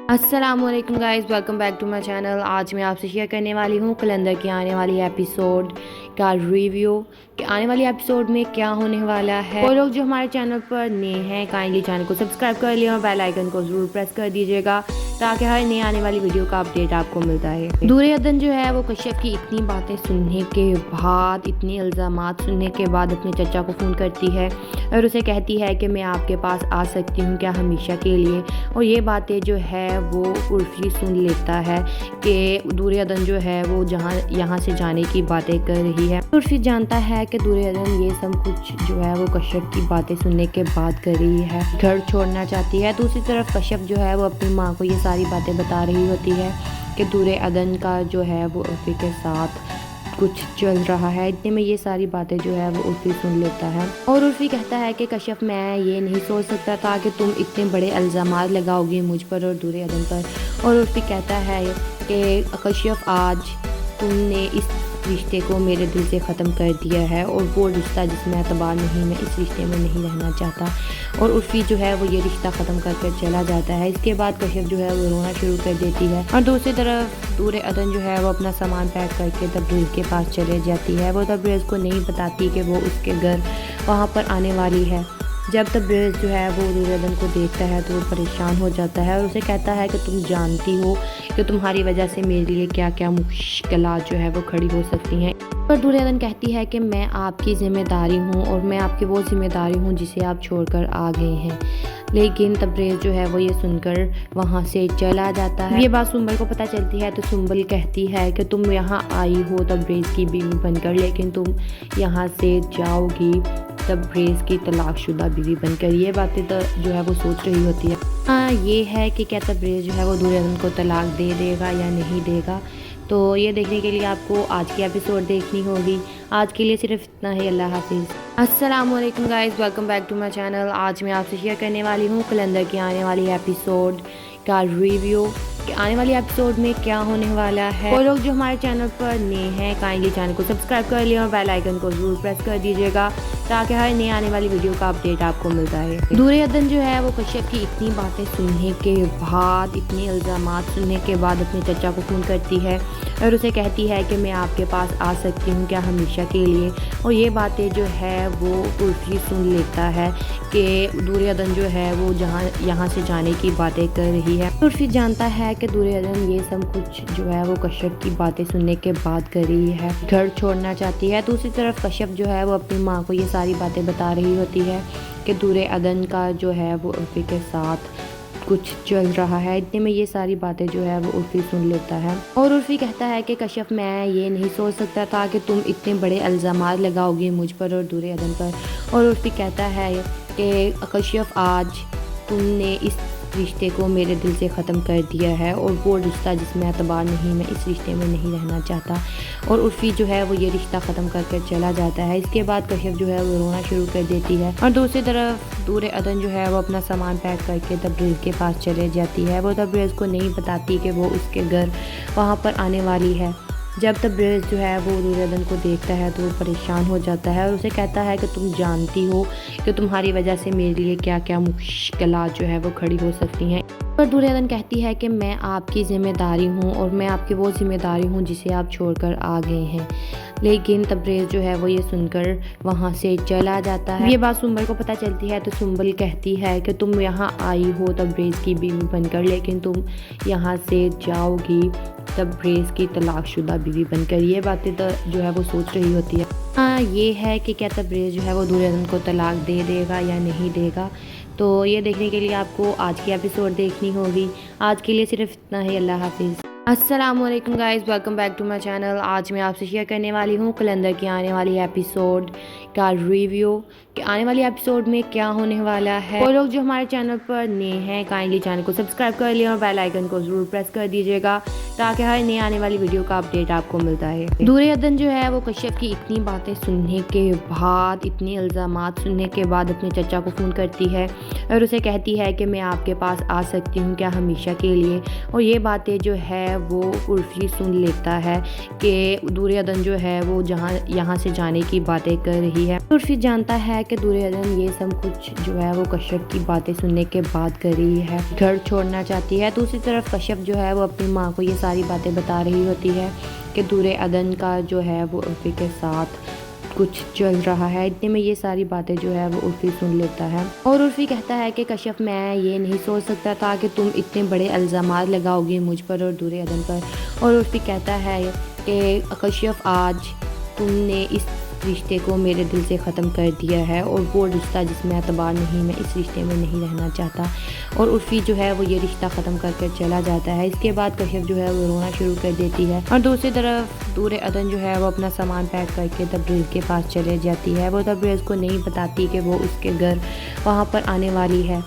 السلام علیکم guys, welcome back to my channel. آج میں آپ سے شیئر کرنے والی ہوں کلندر کی آنے والی ایپیسوڈ کا ریویو کہ آنے والی ایپیسوڈ میں کیا ہونے والا ہے۔ وہ لوگ جو ہمارے چینل پر نئے ہیں کائنڈلی چینل کو سبسکرائب کر لیں اور بیل آئیکن کو ضرور پریس کر دیجیے گا تاکہ ہر نئی آنے والی ویڈیو کا اپڈیٹ آپ کو ملتا ہے۔ دور عدن جو ہے وہ کشف کی اتنی باتیں سننے کے بعد، اتنے الزامات سننے کے بعد اپنے چچا کو فون کرتی ہے اور اسے کہتی ہے کہ میں آپ کے پاس آ سکتی ہوں کیا ہمیشہ کے لیے، اور یہ باتیں جو ہے وہ عرفی سن لیتا ہے کہ دور عدن جو ہے وہ یہاں سے جانے کی باتیں کر رہی ہے۔ عرفی جانتا ہے کہ دور عدن یہ سب کچھ جو ہے وہ کشف کی باتیں سننے کے بعد کر رہی ہے، گھر چھوڑنا چاہتی ہے۔ دوسری طرف کشف جو ہے وہ اپنی ماں کو یہ ساری باتیں بتا رہی ہوتی ہے کہ دور عدن کا جو ہے وہ عرفی کے ساتھ کچھ چل رہا ہے۔ اتنے میں یہ ساری باتیں جو ہے وہ عرفی سن لیتا ہے اور عرفی کہتا ہے کہ کشف میں یہ نہیں سوچ سکتا تھا کہ تم اتنے بڑے الزامات لگاؤ گی مجھ پر اور دور عدن پر، اور عرفی کہتا ہے کہ کشف آج تم نے اس رشتے کو میرے دل سے ختم کر دیا ہے، اور وہ رشتہ جس میں اعتبار نہیں، میں اس رشتے میں نہیں رہنا چاہتا، اور عرفی جو ہے وہ یہ رشتہ ختم کر کے چلا جاتا ہے۔ اس کے بعد کشف جو ہے وہ رونا شروع کر دیتی ہے اور دوسری طرف دور عدن جو ہے وہ اپنا سامان پیک کر کے تبریز کے پاس چلے جاتی ہے۔ وہ تبریز کو نہیں بتاتی کہ وہ اس کے گھر وہاں پر آنے والی ہے۔ جب تبریز جو ہے وہ دور عدن کو دیکھتا ہے تو وہ پریشان ہو جاتا ہے اور اسے کہتا ہے کہ تم جانتی ہو کہ تمہاری وجہ سے میرے لیے کیا کیا مشکلات جو ہے وہ کھڑی ہو سکتی ہیں۔ پر دور عدن کہتی ہے کہ میں آپ کی ذمہ داری ہوں اور میں آپ کی وہ ذمہ داری ہوں جسے آپ چھوڑ کر آ گئے ہیں، لیکن تبریز جو ہے وہ یہ سن کر وہاں سے چلا جاتا ہے۔ یہ بات سنبل کو پتہ چلتی ہے تو سنبل کہتی ہے کہ تم یہاں آئی ہو تبریز کی بیوی بن کر، لیکن تم یہاں سے جاؤ گی تبریز کی طلاق شدہ بیوی بن کر۔ یہ باتیں تو جو ہے وہ سوچ رہی ہوتی ہے یہ ہے کہ کیا تبریز جو ہے وہ دور عدن کو طلاق دے دے گا یا نہیں دے گا۔ تو یہ دیکھنے کے لیے آپ کو آج کی ایپیسوڈ دیکھنی ہوگی۔ آج کے لیے صرف اتنا ہی، اللہ حافظ۔ السلام علیکم guys, welcome back to my channel. آج میں آپ سے شیئر کرنے والی ہوں کلندر کی آنے والی ایپیسوڈ کا ریویو کہ آنے والی ایپیسوڈ میں کیا ہونے والا ہے۔ وہ لوگ جو ہمارے چینل پر نئے ہیں کائنڈلی چینل کو سبسکرائب کر لیں اور بیل آئیکن کو ضرور پریس کر دیجیے گا تاکہ ہر نئی آنے والی ویڈیو کا اپڈیٹ آپ کو ملتا ہے۔ دور عدن جو ہے وہ کشف کی اتنی باتیں سننے کے بعد، اتنے الزامات سننے کے بعد اپنے چچا کو فون کرتی ہے اور اسے کہتی ہے کہ میں آپ کے پاس آ سکتی ہوں کیا ہمیشہ کے لیے، اور یہ باتیں جو ہے وہ عرفی سن لیتا ہے کہ دور عدن جو ہے وہ یہاں سے جانے کی باتیں کر رہی ہے۔ عرفی جانتا ہے کہ دور عدن یہ سب کچھ جو ہے وہ کشف کی باتیں سننے کے بعد کر رہی ہے، گھر چھوڑنا چاہتی ہے۔ دوسری طرف کشف جو ہے وہ اپنی ماں کو یہ ساری باتیں بتا رہی ہوتی ہے کہ دور عدن کا جو ہے وہ عرفی کے ساتھ کچھ چل رہا ہے۔ اتنے میں یہ ساری باتیں جو ہے وہ عرفی سن لیتا ہے اور عرفی کہتا ہے کہ کشف میں یہ نہیں سوچ سکتا تھا کہ تم اتنے بڑے الزامات لگاؤ گی مجھ پر اور دور عدن پر، اور عرفی کہتا ہے کہ کشف آج تم نے اس رشتے کو میرے دل سے ختم کر دیا ہے، اور وہ رشتہ جس میں اعتبار نہیں، میں اس رشتے میں نہیں رہنا چاہتا، اور عرفی جو ہے وہ یہ رشتہ ختم کر کے چلا جاتا ہے۔ اس کے بعد کشف جو ہے وہ رونا شروع کر دیتی ہے اور دوسری طرف دور عدن جو ہے وہ اپنا سامان پیک کر کے تبریز کے پاس چلے جاتی ہے۔ وہ تبریز کو نہیں بتاتی کہ وہ اس کے گھر وہاں پر آنے والی ہے۔ جب تبریز جو ہے وہ دور عدن کو دیکھتا ہے تو وہ پریشان ہو جاتا ہے اور اسے کہتا ہے کہ تم جانتی ہو کہ تمہاری وجہ سے میرے لیے کیا کیا مشکلات جو ہے وہ کھڑی ہو سکتی ہیں۔ پر دور عدن کہتی ہے کہ میں آپ کی ذمہ داری ہوں اور میں آپ کی وہ ذمہ داری ہوں جسے آپ چھوڑ کر آ گئے ہیں، لیکن تبریز جو ہے وہ یہ سن کر وہاں سے چلا جاتا ہے۔ یہ بات سنبل کو پتہ چلتی ہے تو سنبل کہتی ہے کہ تم یہاں آئی ہو تبریز کی بیوی بن کر، لیکن تم یہاں سے جاؤ گی تبریز کی طلاق شدہ بیوی بن کر۔ یہ باتیں تو جو ہے وہ سوچ رہی ہوتی ہے یہ ہے کہ کیا تبریز جو ہے وہ دور عدن کو طلاق دے دے گا یا نہیں دے گا۔ تو یہ دیکھنے کے لیے آپ کو آج کی ایپیسوڈ دیکھنی ہوگی۔ آج کے لیے صرف اتنا ہی، اللہ حافظ۔ السلام علیکم guys, welcome back to my channel. آج میں آپ سے شیئر کرنے والی ہوں کلندر کی آنے والی ایپیسوڈ کا ریویو کہ آنے والی ایپیسوڈ میں کیا ہونے والا ہے۔ وہ لوگ جو ہمارے چینل پر نئے ہیں کائنڈلی چینل کو سبسکرائب کر لیں اور بیل آئیکن کو ضرور پریس کر دیجیے گا تاکہ ہر نئی آنے والی ویڈیو کا اپڈیٹ آپ کو ملتا ہے۔ دور عدن جو ہے وہ کشف کی اتنی باتیں سننے کے بعد، اتنے الزامات سننے کے بعد اپنے چچا کو فون کرتی ہے اور اسے کہتی ہے کہ میں آپ کے پاس آ سکتی ہوں کیا ہمیشہ کے لیے، اور یہ باتیں جو ہے وہ عرفی سن لیتا ہے کہ دور عدن جو ہے وہ یہاں سے جانے کی باتیں کر رہی ہے۔ عرفی جانتا ہے کہ دور عدن یہ سب کچھ جو ہے وہ کشف کی باتیں سننے کے بعد کر رہی ہے، گھر چھوڑنا چاہتی ہے۔ دوسری طرف کشف جو ہے وہ اپنی ماں کو یہ ساری باتیں بتا رہی ہوتی ہے کہ دور عدن کا جو ہے وہ عرفی کے ساتھ کچھ چل رہا ہے۔ اتنے میں یہ ساری باتیں جو ہے وہ عرفی سن لیتا ہے اور عرفی کہتا ہے کہ کشف میں یہ نہیں سوچ سکتا تھا کہ تم اتنے بڑے الزامات لگاؤ گی مجھ پر اور دور عدن پر، اور عرفی کہتا ہے کہ کشف آج تم نے اس رشتے کو میرے دل سے ختم کر دیا ہے، اور وہ رشتہ جس میں اعتبار نہیں، میں اس رشتے میں نہیں رہنا چاہتا، اور عرفی جو ہے وہ یہ رشتہ ختم کر کے چلا جاتا ہے۔ اس کے بعد کشف جو ہے وہ رونا شروع کر دیتی ہے، اور دوسری طرف دور عدن جو ہے وہ اپنا سامان پیک کر کے تبریز کے پاس چلے جاتی ہے۔ وہ تبریز کو نہیں بتاتی کہ وہ اس کے گھر وہاں پر آنے والی ہے۔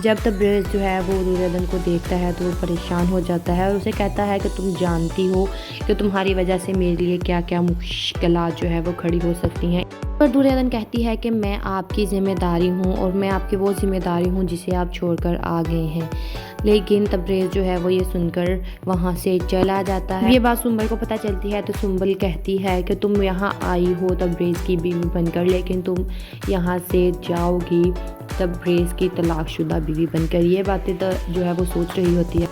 جب تبریز جو ہے وہ دور عدن کو دیکھتا ہے تو وہ پریشان ہو جاتا ہے اور اسے کہتا ہے کہ تم جانتی ہو کہ تمہاری وجہ سے میرے لیے کیا کیا مشکلات جو ہے وہ کھڑی ہو سکتی ہیں۔ پر دور عدن کہتی ہے کہ میں آپ کی ذمہ داری ہوں، اور میں آپ کی وہ ذمہ داری ہوں جسے آپ چھوڑ کر آ گئے ہیں، لیکن تبریز جو ہے وہ یہ سن کر وہاں سے چلا جاتا ہے۔ یہ بات سنبل کو پتہ چلتی ہے تو سنبل کہتی ہے کہ تم یہاں آئی ہو تبریز کی بیوی بن کر، لیکن تم یہاں سے جاؤ گی تبریز کی طلاق شدہ بیوی بن کر۔ یہ باتیں تو جو ہے وہ سوچ رہی ہوتی ہے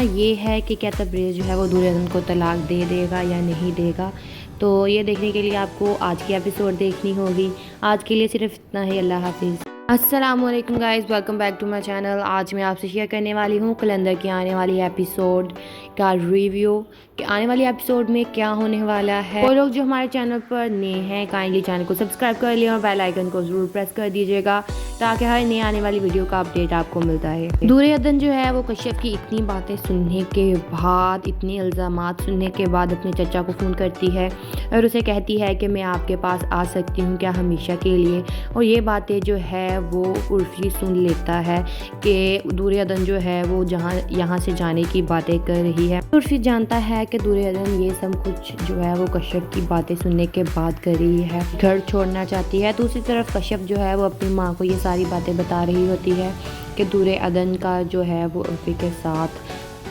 یہ ہے کہ کیا تبریز جو ہے وہ دور عدن کو طلاق دے دے گا یا نہیں دے گا۔ تو یہ دیکھنے کے لیے آپ کو آج کی ایپیسوڈ دیکھنی ہوگی۔ آج کے لیے صرف اتنا ہی، اللہ حافظ۔ السلام علیکم guys, welcome back to my channel. آج میں آپ سے شیئر کرنے والی ہوں کلندر کی آنے والی ایپیسوڈ کا ریویو کہ آنے والی ایپیسوڈ میں کیا ہونے والا ہے۔ وہ لوگ جو ہمارے چینل پر نئے ہیں کائنڈلی چینل کو سبسکرائب کر لیں اور بیل آئیکن کو ضرور پریس کر دیجیے گا تاکہ ہر نئی آنے والی ویڈیو کا اپڈیٹ آپ کو ملتا ہے۔ دور عدن جو ہے وہ کشف کی اتنی باتیں سننے کے بعد، اتنی الزامات سننے کے بعد اپنے چچا کو فون کرتی ہے اور اسے کہتی ہے کہ میں آپ کے پاس آ سکتی ہوں کیا ہمیشہ کے لیے، اور یہ باتیں جو ہے وہ عرفی سن لیتا ہے کہ دور عدن جو ہے وہ یہاں سے جانے کی باتیں کر رہی ہے۔ عرفی جانتا ہے کہ دور عدن یہ سب کچھ جو ہے وہ کشف کی باتیں سننے کے بعد کر رہی ہے، گھر چھوڑنا چاہتی ہے۔ دوسری طرف کشف جو ہے وہ اپنی ماں کو یہ ساری باتیں بتا رہی ہوتی ہے کہ دور عدن کا جو ہے وہ عرفی کے ساتھ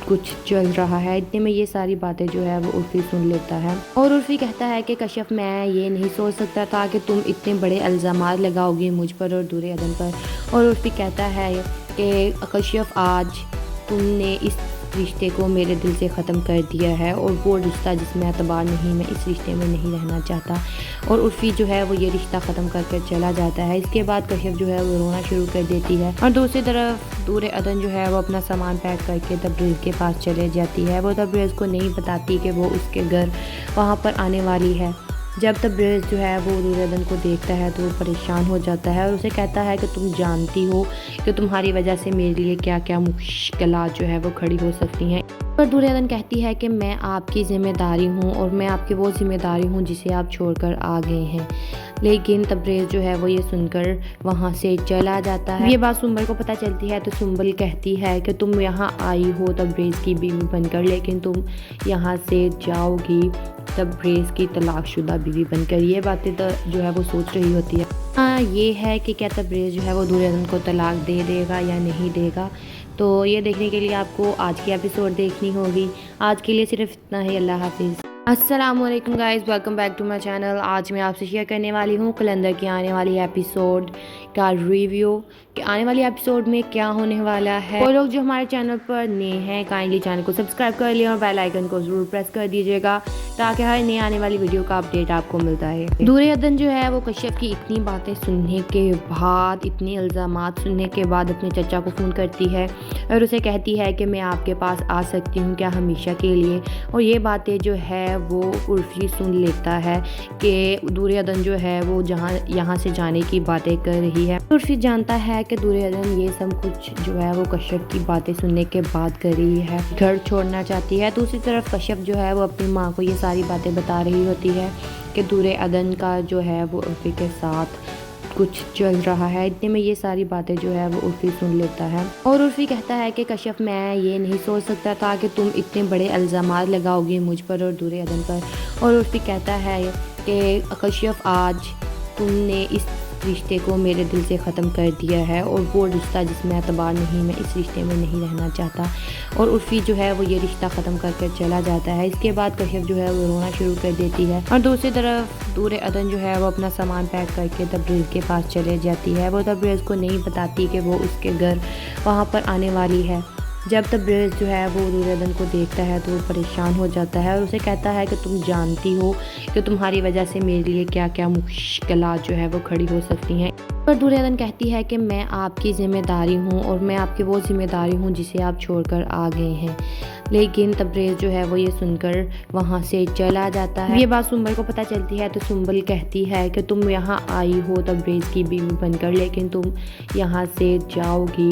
کچھ چل رہا ہے۔ اتنے میں یہ ساری باتیں جو ہے وہ عرفی سن لیتا ہے اور عرفی کہتا ہے کہ کشف میں یہ نہیں سوچ سکتا تھا کہ تم اتنے بڑے الزامات لگاؤ گی مجھ پر اور دور عدن پر، اور عرفی کہتا ہے کہ کشف آج تم نے اس رشتے کو میرے دل سے ختم کر دیا ہے، اور وہ رشتہ جس میں اعتبار نہیں، میں اس رشتے میں نہیں رہنا چاہتا، اور عرفی جو ہے وہ یہ رشتہ ختم کر کے چلا جاتا ہے۔ اس کے بعد کشف جو ہے وہ رونا شروع کر دیتی ہے، اور دوسری طرف دور عدن جو ہے وہ اپنا سامان پیک کر کے تبریز کے پاس چلے جاتی ہے۔ وہ تبریز کو نہیں بتاتی کہ وہ اس کے گھر وہاں پر آنے والی ہے۔ جب تبریز جو ہے وہ دور عدن کو دیکھتا ہے تو وہ پریشان ہو جاتا ہے اور اسے کہتا ہے کہ تم جانتی ہو کہ تمہاری وجہ سے میرے لیے کیا کیا مشکلات جو ہے وہ کھڑی ہو سکتی ہیں۔ پر دور عدن کہتی ہے کہ میں آپ کی ذمہ داری ہوں، اور میں آپ کی وہ ذمہ داری ہوں جسے آپ چھوڑ کر آ گئے ہیں، لیکن تبریز جو ہے وہ یہ سن کر وہاں سے چلا جاتا ہے۔ یہ بات سنبل کو پتہ چلتی ہے تو سنبل کہتی ہے کہ تم یہاں آئی ہو تبریز کی بیوی بن کر، لیکن تم یہاں سے جاؤ گی تبریز کی طلاق شدہ بیوی بن کر۔ یہ باتیں تو جو ہے وہ سوچ رہی ہوتی ہے یہ ہے کہ کیا تبریز جو ہے وہ دور عدن کو طلاق دے دے گا یا نہیں دے گا۔ تو یہ دیکھنے کے لیے آپ کو آج کی ایپیسوڈ دیکھنی ہوگی۔ آج کے لیے صرف اتنا ہی، اللہ حافظ۔ السلام علیکم guys, welcome back to my channel. آج میں آپ سے شیئر کرنے والی ہوں کلندر کی آنے والی ایپیسوڈ کا ریویو کہ آنے والی ایپیسوڈ میں کیا ہونے والا ہے۔ وہ لوگ جو ہمارے چینل پر نئے ہیں کائنڈلی چینل کو سبسکرائب کر لیں اور بیل آئیکن کو ضرور پریس کر دیجیے گا تاکہ ہر نئی آنے والی ویڈیو کا اپڈیٹ آپ کو ملتا ہے۔ دور عدن جو ہے وہ کشف کی اتنی باتیں سننے کے بعد، اتنی الزامات سننے کے بعد اپنے چچا کو فون کرتی ہے اور اسے کہتی ہے کہ میں آپ کے پاس آ سکتی ہوں کیا ہمیشہ کے لیے، اور یہ باتیں جو ہے وہ عرفی سن لیتا ہے کہ دور عدن جو ہے وہ یہاں سے جانے کی باتیں کر رہی ہے۔ عرفی جانتا ہے کہ دور عدن یہ سب کچھ جو ہے وہ کشف کی باتیں سننے کے بعد کر رہی ہے، گھر چھوڑنا چاہتی ہے۔ دوسری طرف کشف جو ہے وہ اپنی ماں کو یہ ساری باتیں بتا رہی ہوتی ہے کہ دور عدن کا جو ہے وہ عرفی کے ساتھ کچھ چل رہا ہے۔ اتنے میں یہ ساری باتیں جو ہے وہ عرفی سن لیتا ہے اور عرفی کہتا ہے کہ کشف میں یہ نہیں سوچ سکتا تھا کہ تم اتنے بڑے الزامات لگاؤ گی مجھ پر اور دور عدن پر، اور عرفی کہتا ہے کہ کشف آج تم نے اس رشتے کو میرے دل سے ختم کر دیا ہے اور وہ رشتہ جس میں اعتبار نہیں، میں اس رشتے میں نہیں رہنا چاہتا، اور عرفی جو ہے وہ یہ رشتہ ختم کر کر چلا جاتا ہے۔ اس کے بعد کشف جو ہے وہ رونا شروع کر دیتی ہے، اور دوسری طرف دور عدن جو ہے وہ اپنا سامان پیک کر کے تبریز کے پاس چلے جاتی ہے۔ وہ تبریز کو نہیں بتاتی کہ وہ اس کے گھر وہاں پر آنے والی ہے۔ جب تبریز جو ہے وہ دور عدن کو دیکھتا ہے تو وہ پریشان ہو جاتا ہے اور اسے کہتا ہے کہ تم جانتی ہو کہ تمہاری وجہ سے میرے لیے کیا کیا مشکلات جو ہے وہ کھڑی ہو سکتی ہیں۔ پر دور عدن کہتی ہے کہ میں آپ کی ذمہ داری ہوں اور میں آپ کی وہ ذمہ داری ہوں جسے آپ چھوڑ کر آ گئے ہیں، لیکن تبریز جو ہے وہ یہ سن کر وہاں سے چلا جاتا ہے۔ یہ بات سنبل کو پتہ چلتی ہے تو سنبل کہتی ہے کہ تم یہاں آئی ہو تبریز کی بیوی بن کر، لیکن تم یہاں سے جاؤ گی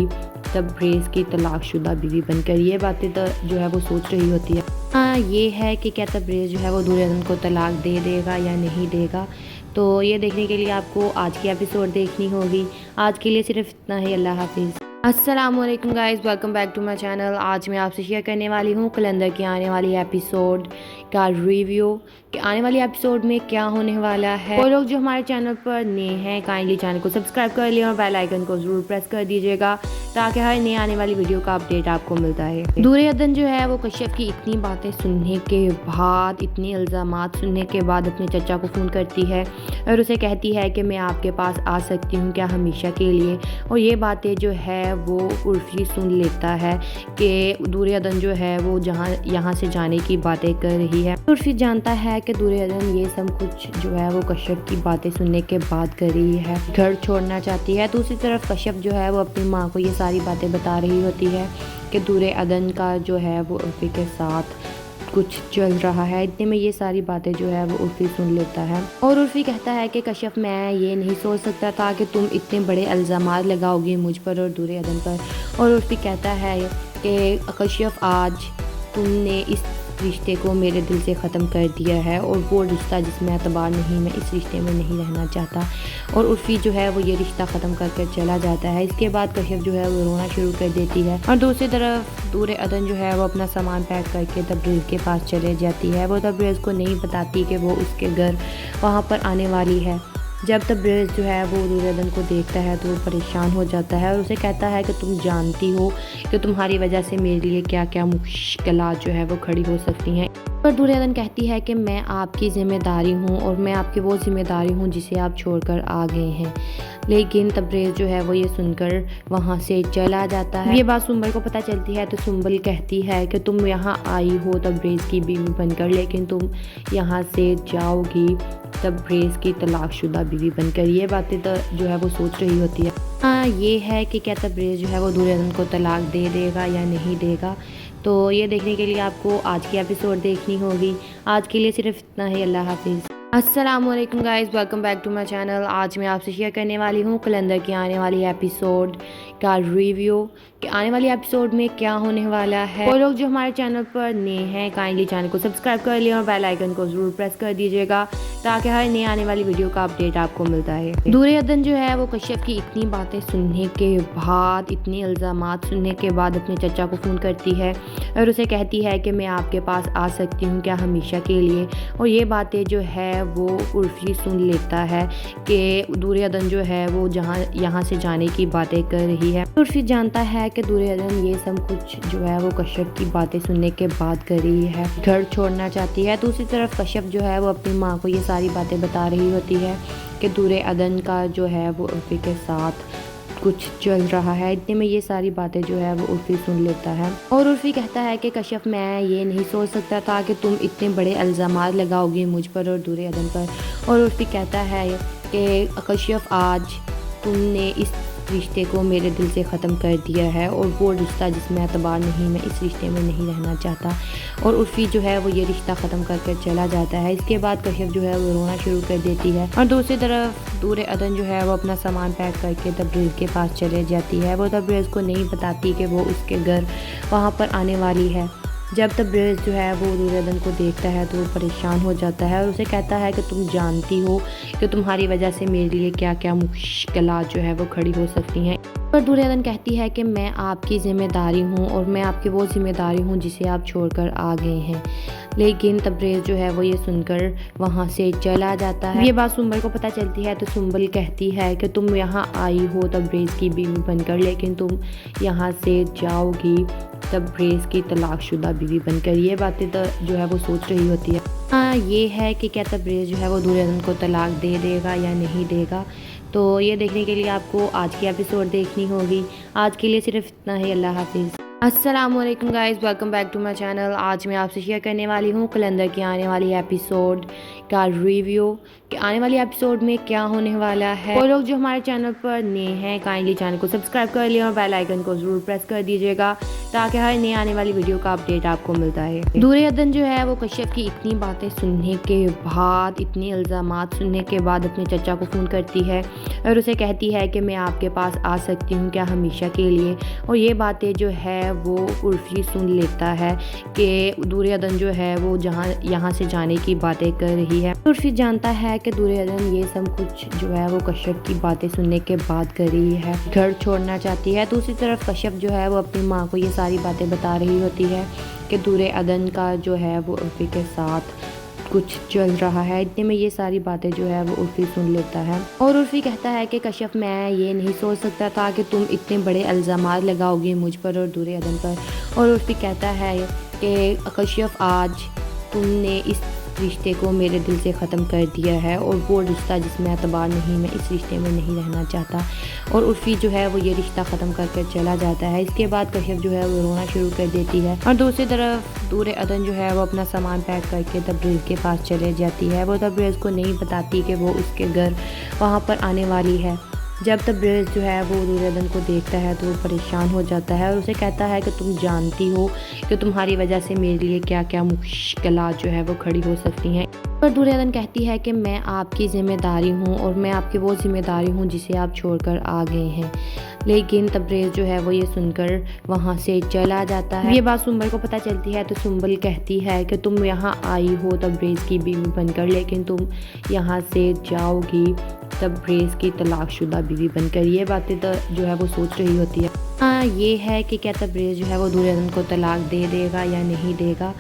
تبریز کی طلاق شدہ بیوی بن کر۔ یہ باتیں تو جو ہے وہ سوچ رہی ہوتی ہے، ہاں یہ ہے کہ کیا تبریز جو ہے وہ دور عدن کو طلاق دے دے گا یا نہیں دے گا۔ تو یہ دیکھنے کے لیے آپ کو آج کی ایپیسوڈ دیکھنی ہوگی۔ آج کے لیے صرف اتنا ہی، اللہ حافظ۔ السلام علیکم guys, welcome back to my channel. آج میں آپ سے شیئر کرنے والی ہوں کلندر کی آنے والی ایپیسوڈ کا ریویو، کہ آنے والی ایپیسوڈ میں کیا ہونے والا ہے۔ وہ لوگ جو ہمارے چینل پر نئے ہیں کائنڈلی چینل کو سبسکرائب کر لیں اور بیل آئیکن کو ضرور پریس کر دیجیے گا تاکہ ہر نئے آنے والی ویڈیو کا اپڈیٹ آپ کو ملتا ہے۔ دور عدن جو ہے وہ کشف کی اتنی باتیں سننے کے بعد، اتنی الزامات سننے کے بعد اپنے چچا کو فون کرتی ہے اور اسے کہتی ہے کہ میں آپ کے پاس آ سکتی ہوں کیا ہمیشہ کے لیے، اور یہ باتیں جو ہے وہ عرفی سن لیتا ہے کہ دور عدن جو ہے وہ یہاں سے جانے کی باتیں کر رہی ہے۔ عرفی جانتا ہے کہ دور عدن یہ سب کچھ جو ہے وہ کشف کی باتیں سننے کے بعد کر رہی ہے، گھر چھوڑنا چاہتی ہے۔ دوسری طرف کشف جو ہے وہ اپنی ماں کو یہ ساری باتیں بتا رہی ہوتی ہے کہ دور عدن کا جو ہے وہ عرفی کے ساتھ کچھ چل رہا ہے۔ اتنے میں یہ ساری باتیں جو ہے وہ عرفی سن لیتا ہے، اور عرفی کہتا ہے کہ کشف میں یہ نہیں سوچ سکتا تھا کہ تم اتنے بڑے الزامات لگاؤ گی مجھ پر اور دور عدن پر، اور عرفی کہتا ہے کہ کشف آج تم نے اس رشتے کو میرے دل سے ختم کر دیا ہے، اور وہ رشتہ جس میں اعتبار نہیں، میں اس رشتے میں نہیں رہنا چاہتا، اور عرفی جو ہے وہ یہ رشتہ ختم کر کر چلا جاتا ہے۔ اس کے بعد کشف جو ہے وہ رونا شروع کر دیتی ہے، اور دوسری طرف دور عدن جو ہے وہ اپنا سامان پیک کر کے تبریز کے پاس چلے جاتی ہے۔ وہ تبریز کو نہیں بتاتی کہ وہ اس کے گھر وہاں پر آنے والی ہے۔ جب تبریز جو ہے وہ دور عدن کو دیکھتا ہے تو وہ پریشان ہو جاتا ہے اور اسے کہتا ہے کہ تم جانتی ہو کہ تمہاری وجہ سے میرے لیے کیا کیا مشکلات جو ہے وہ کھڑی ہو سکتی ہیں۔ پر دور عدن کہتی ہے کہ میں آپ کی ذمہ داری ہوں اور میں آپ کی وہ ذمہ داری ہوں جسے آپ چھوڑ کر آ گئے ہیں، لیکن تبریز جو ہے وہ یہ سن کر وہاں سے چلا جاتا ہے۔ یہ بات سنبل کو پتہ چلتی ہے تو سنبل کہتی ہے کہ تم یہاں آئی ہو تبریز کی بیوی بن کر، لیکن تم یہاں سے جاؤ گی تبریز کی طلاق شدہ بیوی بن کر۔ یہ باتیں تو جو ہے وہ سوچ رہی ہوتی ہے، ہاں یہ ہے کہ کیا تبریز جو ہے وہ دور عدن کو طلاق دے دے گا یا نہیں دے گا۔ تو یہ دیکھنے کے لیے آپ کو آج کی ایپیسوڈ دیکھنی ہوگی۔ آج کے لیے صرف اتنا ہی، اللہ حافظ۔ السلام علیکم guys, welcome back to my channel. آج میں آپ سے شیئر کرنے والی ہوں کلندر کی آنے والی ایپیسوڈ کا ریویو، کہ آنے والی ایپیسوڈ میں کیا ہونے والا ہے۔ وہ لوگ جو ہمارے چینل پر نئے ہیں کائنڈلی چینل کو سبسکرائب کر لیں اور بیل آئیکن کو ضرور پریس کر دیجیے گا تاکہ ہر نئے آنے والی ویڈیو کا اپڈیٹ آپ کو ملتا ہے۔ دور عدن جو ہے وہ کشف کی اتنی باتیں سننے کے بعد، اتنی الزامات سننے کے بعد اپنے چچا کو فون کرتی ہے اور اسے کہتی ہے کہ میں آپ کے پاس آ سکتی ہوں کیا ہمیشہ کے لیے، اور یہ باتیں جو ہے وہ عرفی سن لیتا ہے کہ دور عدن جو ہے وہ یہاں سے جانے کی باتیں کر رہی ہے۔ عرفی جانتا ہے کہ دور عدن یہ سب کچھ جو ہے وہ کشف کی باتیں سننے کے بعد کر رہی ہے، گھر چھوڑنا چاہتی ہے۔ دوسری طرف کشف جو ہے وہ اپنی ماں کو یہ ساری باتیں بتا رہی ہوتی ہے کہ دور عدن کا جو ہے وہ عرفی کے ساتھ کچھ چل رہا ہے۔ اتنے میں یہ ساری باتیں جو ہے وہ عرفی سن لیتا ہے، اور عرفی کہتا ہے کہ کشف میں یہ نہیں سوچ سکتا تھا کہ تم اتنے بڑے الزامات لگاؤ گی مجھ پر اور دور عدن پر، اور عرفی کہتا ہے کہ کشف آج تم نے اس رشتے کو میرے دل سے ختم کر دیا ہے، اور وہ رشتہ جس میں اعتبار نہیں، میں اس رشتے میں نہیں رہنا چاہتا، اور عرفی جو ہے وہ یہ رشتہ ختم کر کر چلا جاتا ہے۔ اس کے بعد کشف جو ہے وہ رونا شروع کر دیتی ہے، اور دوسری طرف دور عدن جو ہے وہ اپنا سامان پیک کر کے تبریز کے پاس چلے جاتی ہے۔ وہ تبریز کو نہیں بتاتی کہ وہ اس کے گھر وہاں پر آنے والی ہے۔ جب تبریز جو ہے وہ دور عدن کو دیکھتا ہے تو وہ پریشان ہو جاتا ہے اور اسے کہتا ہے کہ تم جانتی ہو کہ تمہاری وجہ سے میرے لیے کیا کیا مشکلات جو ہے وہ کھڑی ہو سکتی ہیں۔ پر دریادن کہتی ہے کہ میں آپ کی ذمہ داری ہوں اور میں آپ کی وہ ذمہ داری ہوں جسے آپ چھوڑ کر آ گئے ہیں، لیکن تبریز جو ہے وہ یہ سن کر وہاں سے چلا جاتا ہے۔ یہ بات سنبل کو پتہ چلتی ہے تو سنبل کہتی ہے کہ تم یہاں آئی ہو تبریز کی بیوی بن کر، لیکن تم یہاں سے جاؤ گی تبریز کی طلاق شدہ بیوی بن کر۔ یہ باتیں جو ہے وہ سوچ رہی ہوتی ہے۔ یہ ہے کہ کیا تبریز جو ہے وہ دریادن کو طلاق دے دے گا یا نہیں دے گا، تو یہ دیکھنے کے لیے آپ کو آج کی ایپیسوڈ دیکھنی ہوگی۔ آج کے لیے صرف اتنا ہی، اللہ حافظ۔ السلام علیکم guys, welcome back to my channel. آج میں آپ سے شیئر کرنے والی ہوں قلندر کی آنے والی ایپیسوڈ کا ریویو کہ آنے والی ایپیسوڈ میں کیا ہونے والا ہے۔ وہ لوگ جو ہمارے چینل پر نئے ہیں کائنڈلی چینل کو سبسکرائب کر لیں اور بیل آئیکن کو ضرور پریس کر دیجیے گا تاکہ ہر نئی آنے والی ویڈیو کا اپڈیٹ آپ کو ملتا ہے۔ دریادن جو ہے وہ کشیپ کی اتنی باتیں سننے کے بعد، اتنی الزامات سننے کے بعد اپنے چچا کو فون کرتی ہے اور اسے کہتی ہے کہ میں آپ کے پاس آ سکتی ہوں کیا ہمیشہ کے لیے، اور یہ باتیں جو ہے وہ عرفی سن لیتا ہے کہ دریادن جو ہے وہ یہاں سے جانے کی باتیں کر رہی ہے۔ عرفی جانتا ہے کہ دریادن یہ سب کچھ جو ہے وہ کشیپ کی باتیں سننے کے بعد کر رہی ہے، گھر چھوڑنا چاہتی ہے۔ دوسری طرف کشیپ جو ہے وہ اپنی ماں کو یہ ساری باتیں بتا رہی ہوتی ہے کہ دریادن کا جو ہے وہ عرفی کے ساتھ کچھ چل رہا ہے۔ اتنے میں یہ ساری باتیں جو ہے وہ عرفی سن لیتا ہے اور عرفی کہتا ہے کہ کشیپ میں یہ نہیں سوچ سکتا تھا کہ تم اتنے بڑے الزامات لگاؤ گے مجھ پر اور دریادن پر، اور عرفی کہتا ہے کہ کشیپ آج تم نے اس رشتے کو میرے دل سے ختم کر دیا ہے اور وہ رشتہ جس میں اعتبار نہیں، میں اس رشتے میں نہیں رہنا چاہتا، اور عرفی جو ہے وہ یہ رشتہ ختم کر کر چلا جاتا ہے۔ اس کے بعد کشیپ جو ہے وہ رونا شروع کر دیتی ہے اور دوسری طرف دریادن جو ہے وہ اپنا سامان پیک کر کے تبریز کے پاس چلے جاتی ہے۔ وہ تبریز کو نہیں بتاتی کہ وہ اس کے گھر وہاں پر آنے والی ہے۔ جب تبریز جو ہے وہ دریادن کو دیکھتا ہے تو وہ پریشان ہو جاتا ہے اور اسے کہتا ہے کہ تم جانتی ہو کہ تمہاری وجہ سے میرے لیے کیا کیا مشکلات جو ہے وہ کھڑی ہو سکتی ہیں۔ پر دریادن کہتی ہے کہ میں آپ کی ذمہ داری ہوں اور میں آپ کی وہ ذمہ داری ہوں جسے آپ چھوڑ کر آ گئے ہیں، لیکن تبریز جو ہے وہ یہ سن کر وہاں سے چلا جاتا ہے۔ یہ بات سنبل کو پتہ چلتی ہے تو سنبل کہتی ہے کہ تم یہاں آئی ہو تبریز کی بیوی بن کر، لیکن تم یہاں سے جاؤ گی تبریز کی طلاق شدہ بیوی بن کر۔ یہ باتیں جو ہے وہ سوچ رہی ہوتی ہے۔ یہ ہے کہ کیا تبریز جو ہے وہ دریادن کو طلاق دے دے گا یا نہیں دے گا،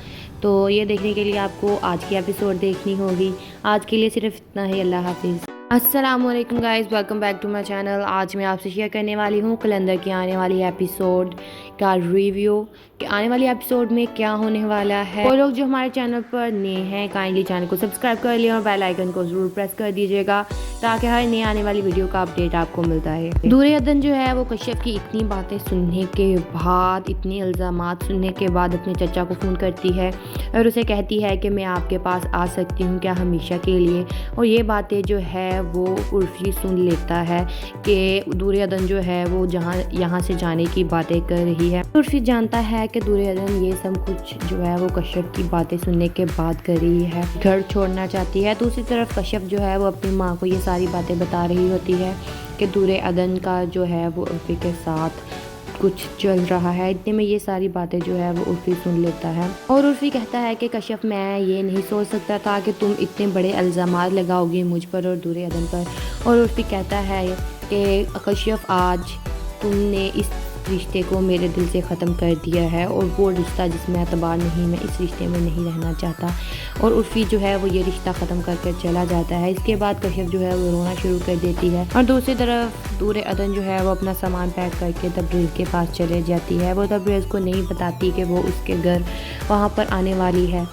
تو یہ دیکھنے کے لیے آپ کو آج کی ایپیسوڈ دیکھنی ہوگی۔ آج کے لیے صرف اتنا ہی، اللہ حافظ۔ السلام علیکم guys, welcome back to my channel. آج میں آپ سے شیئر کرنے والی ہوں قلندر کی آنے والی ایپیسوڈ کا ریویو کہ آنے والی ایپیسوڈ میں کیا ہونے والا ہے۔ وہ لوگ جو ہمارے چینل پر نئے ہیں کائنڈلی چینل کو سبسکرائب کر لیں اور بیل آئیکن کو ضرور پریس کر دیجیے گا تاکہ ہر نئی آنے والی ویڈیو کا اپڈیٹ آپ کو ملتا ہے۔ دریادن جو ہے وہ کشیپ کی اتنی باتیں سننے کے بعد، اتنی الزامات سننے کے بعد اپنے چچا کو فون کرتی ہے اور اسے کہتی ہے کہ میں آپ کے پاس آ سکتی ہوں کیا ہمیشہ کے لیے، اور یہ باتیں جو ہے وہ عرفی سن لیتا ہے کہ دریادن جو ہے وہ یہاں سے جانے کی باتیں کر رہی ہے۔ عرفی جانتا ہے کہ دریادن یہ سب کچھ جو ہے وہ کشیپ کی باتیں سننے کے بعد کر رہی ہے، گھر چھوڑنا چاہتی ہے۔ دوسری طرف کشیپ جو ہے وہ اپنی ماں کو یہ ساری باتیں بتا رہی ہوتی ہے کہ دریادن کا جو ہے وہ عرفی کے ساتھ کچھ چل رہا ہے۔ اتنے میں یہ ساری باتیں جو ہے وہ عرفی سن لیتا ہے اور عرفی کہتا ہے کہ کشیپ میں یہ نہیں سوچ سکتا تھا کہ تم اتنے بڑے الزامات لگاؤ گے مجھ پر اور دریادن پر، اور عرفی کہتا ہے کہ کشیپ آج تم نے اس رشتے کو میرے دل سے ختم کر دیا ہے اور وہ رشتہ جس میں اعتبار نہیں، میں اس رشتے میں نہیں رہنا چاہتا، اور عرفی جو ہے وہ یہ رشتہ ختم کر کر چلا جاتا ہے۔ اس کے بعد کشیپ جو ہے وہ رونا شروع کر دیتی ہے اور دوسری طرف دریادن جو ہے وہ اپنا سامان پیک کر کے تبریز کے پاس چلے جاتی ہے۔ وہ تبریز کو نہیں بتاتی کہ وہ اس کے گھر وہاں پر آنے والی ہے۔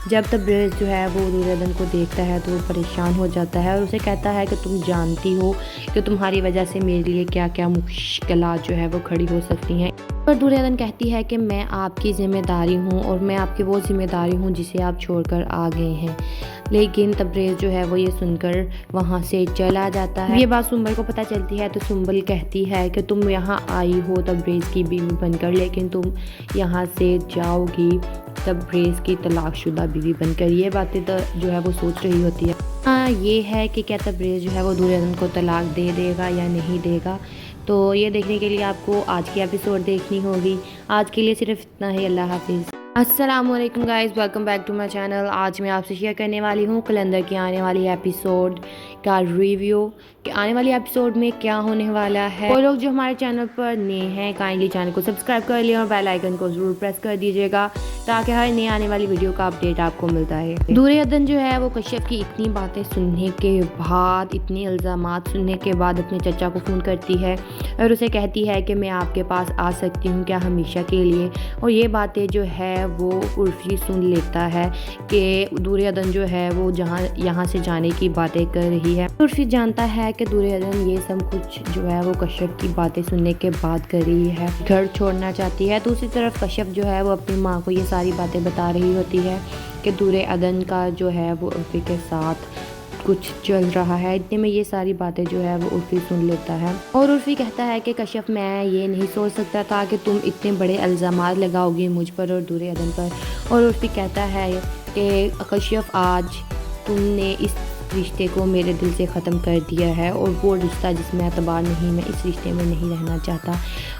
جب تبریز جو ہے وہ دریادن کو دیکھتا ہے تو وہ پریشان ہو جاتا ہے اور اسے کہتا ہے کہ تم جانتی ہو کہ تمہاری وجہ سے میرے لیے کیا کیا مشکلات جو ہے وہ کھڑی ہو سکتی ہیں۔ پر دریادن کہتی ہے کہ میں آپ کی ذمہ داری ہوں اور میں آپ کی وہ ذمہ داری ہوں جسے آپ چھوڑ کر آ گئے ہیں، لیکن تبریز جو ہے وہ یہ سن کر وہاں سے چلا جاتا ہے۔ یہ بات سنبل کو پتہ چلتی ہے تو سنبل کہتی ہے کہ تم یہاں آئی ہو تبریز کی بیوی بن کر، لیکن تم یہاں سے جاؤ گی تبریز کی طلاق شدہ بیوی بن کر۔ یہ باتیں جو ہے وہ سوچ رہی ہوتی ہے۔ یہ ہے کہ کیا تبریز جو ہے وہ دریادن کو طلاق دے دے گا یا نہیں دے گا، تو یہ دیکھنے کے لیے آپ کو آج کی ایپیسوڈ دیکھنی ہوگی۔ آج کے لیے صرف اتنا ہی، اللہ حافظ۔ السلام علیکم guys, welcome back to my channel. آج میں آپ سے شیئر کرنے والی ہوں کلندر کی آنے والی ایپیسوڈ کا ریویو کہ آنے والی ایپیسوڈ میں کیا ہونے والا ہے۔ وہ لوگ جو ہمارے چینل پر نئے ہیں کائنڈلی چینل کو سبسکرائب کر لیں اور بیل آئیکن کو ضرور پریس کر دیجیے گا تاکہ ہر نئی آنے والی ویڈیو کا اپڈیٹ آپ کو ملتا ہے۔ دور عدن جو ہے وہ کشف کی اتنی باتیں سننے کے بعد، اتنے الزامات سننے کے بعد اپنے چچا کو فون کرتی ہے اور اسے کہتی ہے کہ میں آپ کے پاس آ سکتی ہوں کیا ہمیشہ کے لیے، اور یہ باتیں جو ہے وہ عرفی سن لیتا ہے کہ دور عدن جو ہے وہ یہاں سے جانے کی باتیں کر رہی ہے۔ عرفی جانتا ہے کہ دور عدن یہ سب کچھ جو ہے وہ کشف کی باتیں سننے کے بعد کر رہی ہے، گھر چھوڑنا چاہتی ہے۔ دوسری طرف کشف جو ہے وہ اپنی ماں کو یہ ساری باتیں بتا رہی ہوتی ہے کہ دور عدن کا جو ہے وہ عرفی کے ساتھ کچھ چل رہا ہے۔ اتنے میں یہ ساری باتیں جو ہے وہ عرفی سن لیتا ہے اور عرفی کہتا ہے کہ کشف میں یہ نہیں سوچ سکتا تھا کہ تم اتنے بڑے الزامات لگاؤ گی مجھ پر اور دور عدن پر، اور عرفی کہتا ہے کہ کشف آج تم نے اس رشتے کو میرے دل سے ختم کر دیا ہے اور وہ رشتہ جس میں اعتبار نہیں، میں اس رشتے میں نہیں رہنا چاہتا،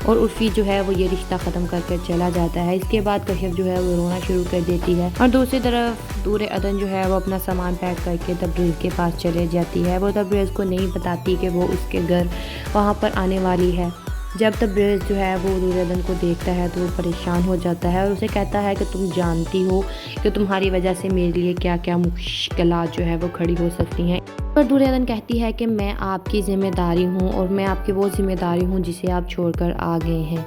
اور عرفی جو ہے وہ یہ رشتہ ختم کر کر چلا جاتا ہے۔ اس کے بعد کشف جو ہے وہ رونا شروع کر دیتی ہے اور دوسری طرف دور عدن جو ہے وہ اپنا سامان پیک کر کے تبریز کے پاس چلے جاتی ہے۔ وہ تبریز کو نہیں بتاتی کہ وہ اس کے گھر وہاں پر آنے والی ہے۔ جب تبریز جو ہے وہ دور عدن کو دیکھتا ہے تو وہ پریشان ہو جاتا ہے اور اسے کہتا ہے کہ تم جانتی ہو کہ تمہاری وجہ سے میرے لیے کیا کیا مشکلات جو ہے وہ کھڑی ہو سکتی ہیں۔ پر دور عدن کہتی ہے کہ میں آپ کی ذمہ داری ہوں اور میں آپ کی وہ ذمہ داری ہوں جسے آپ چھوڑ کر آ گئے ہیں،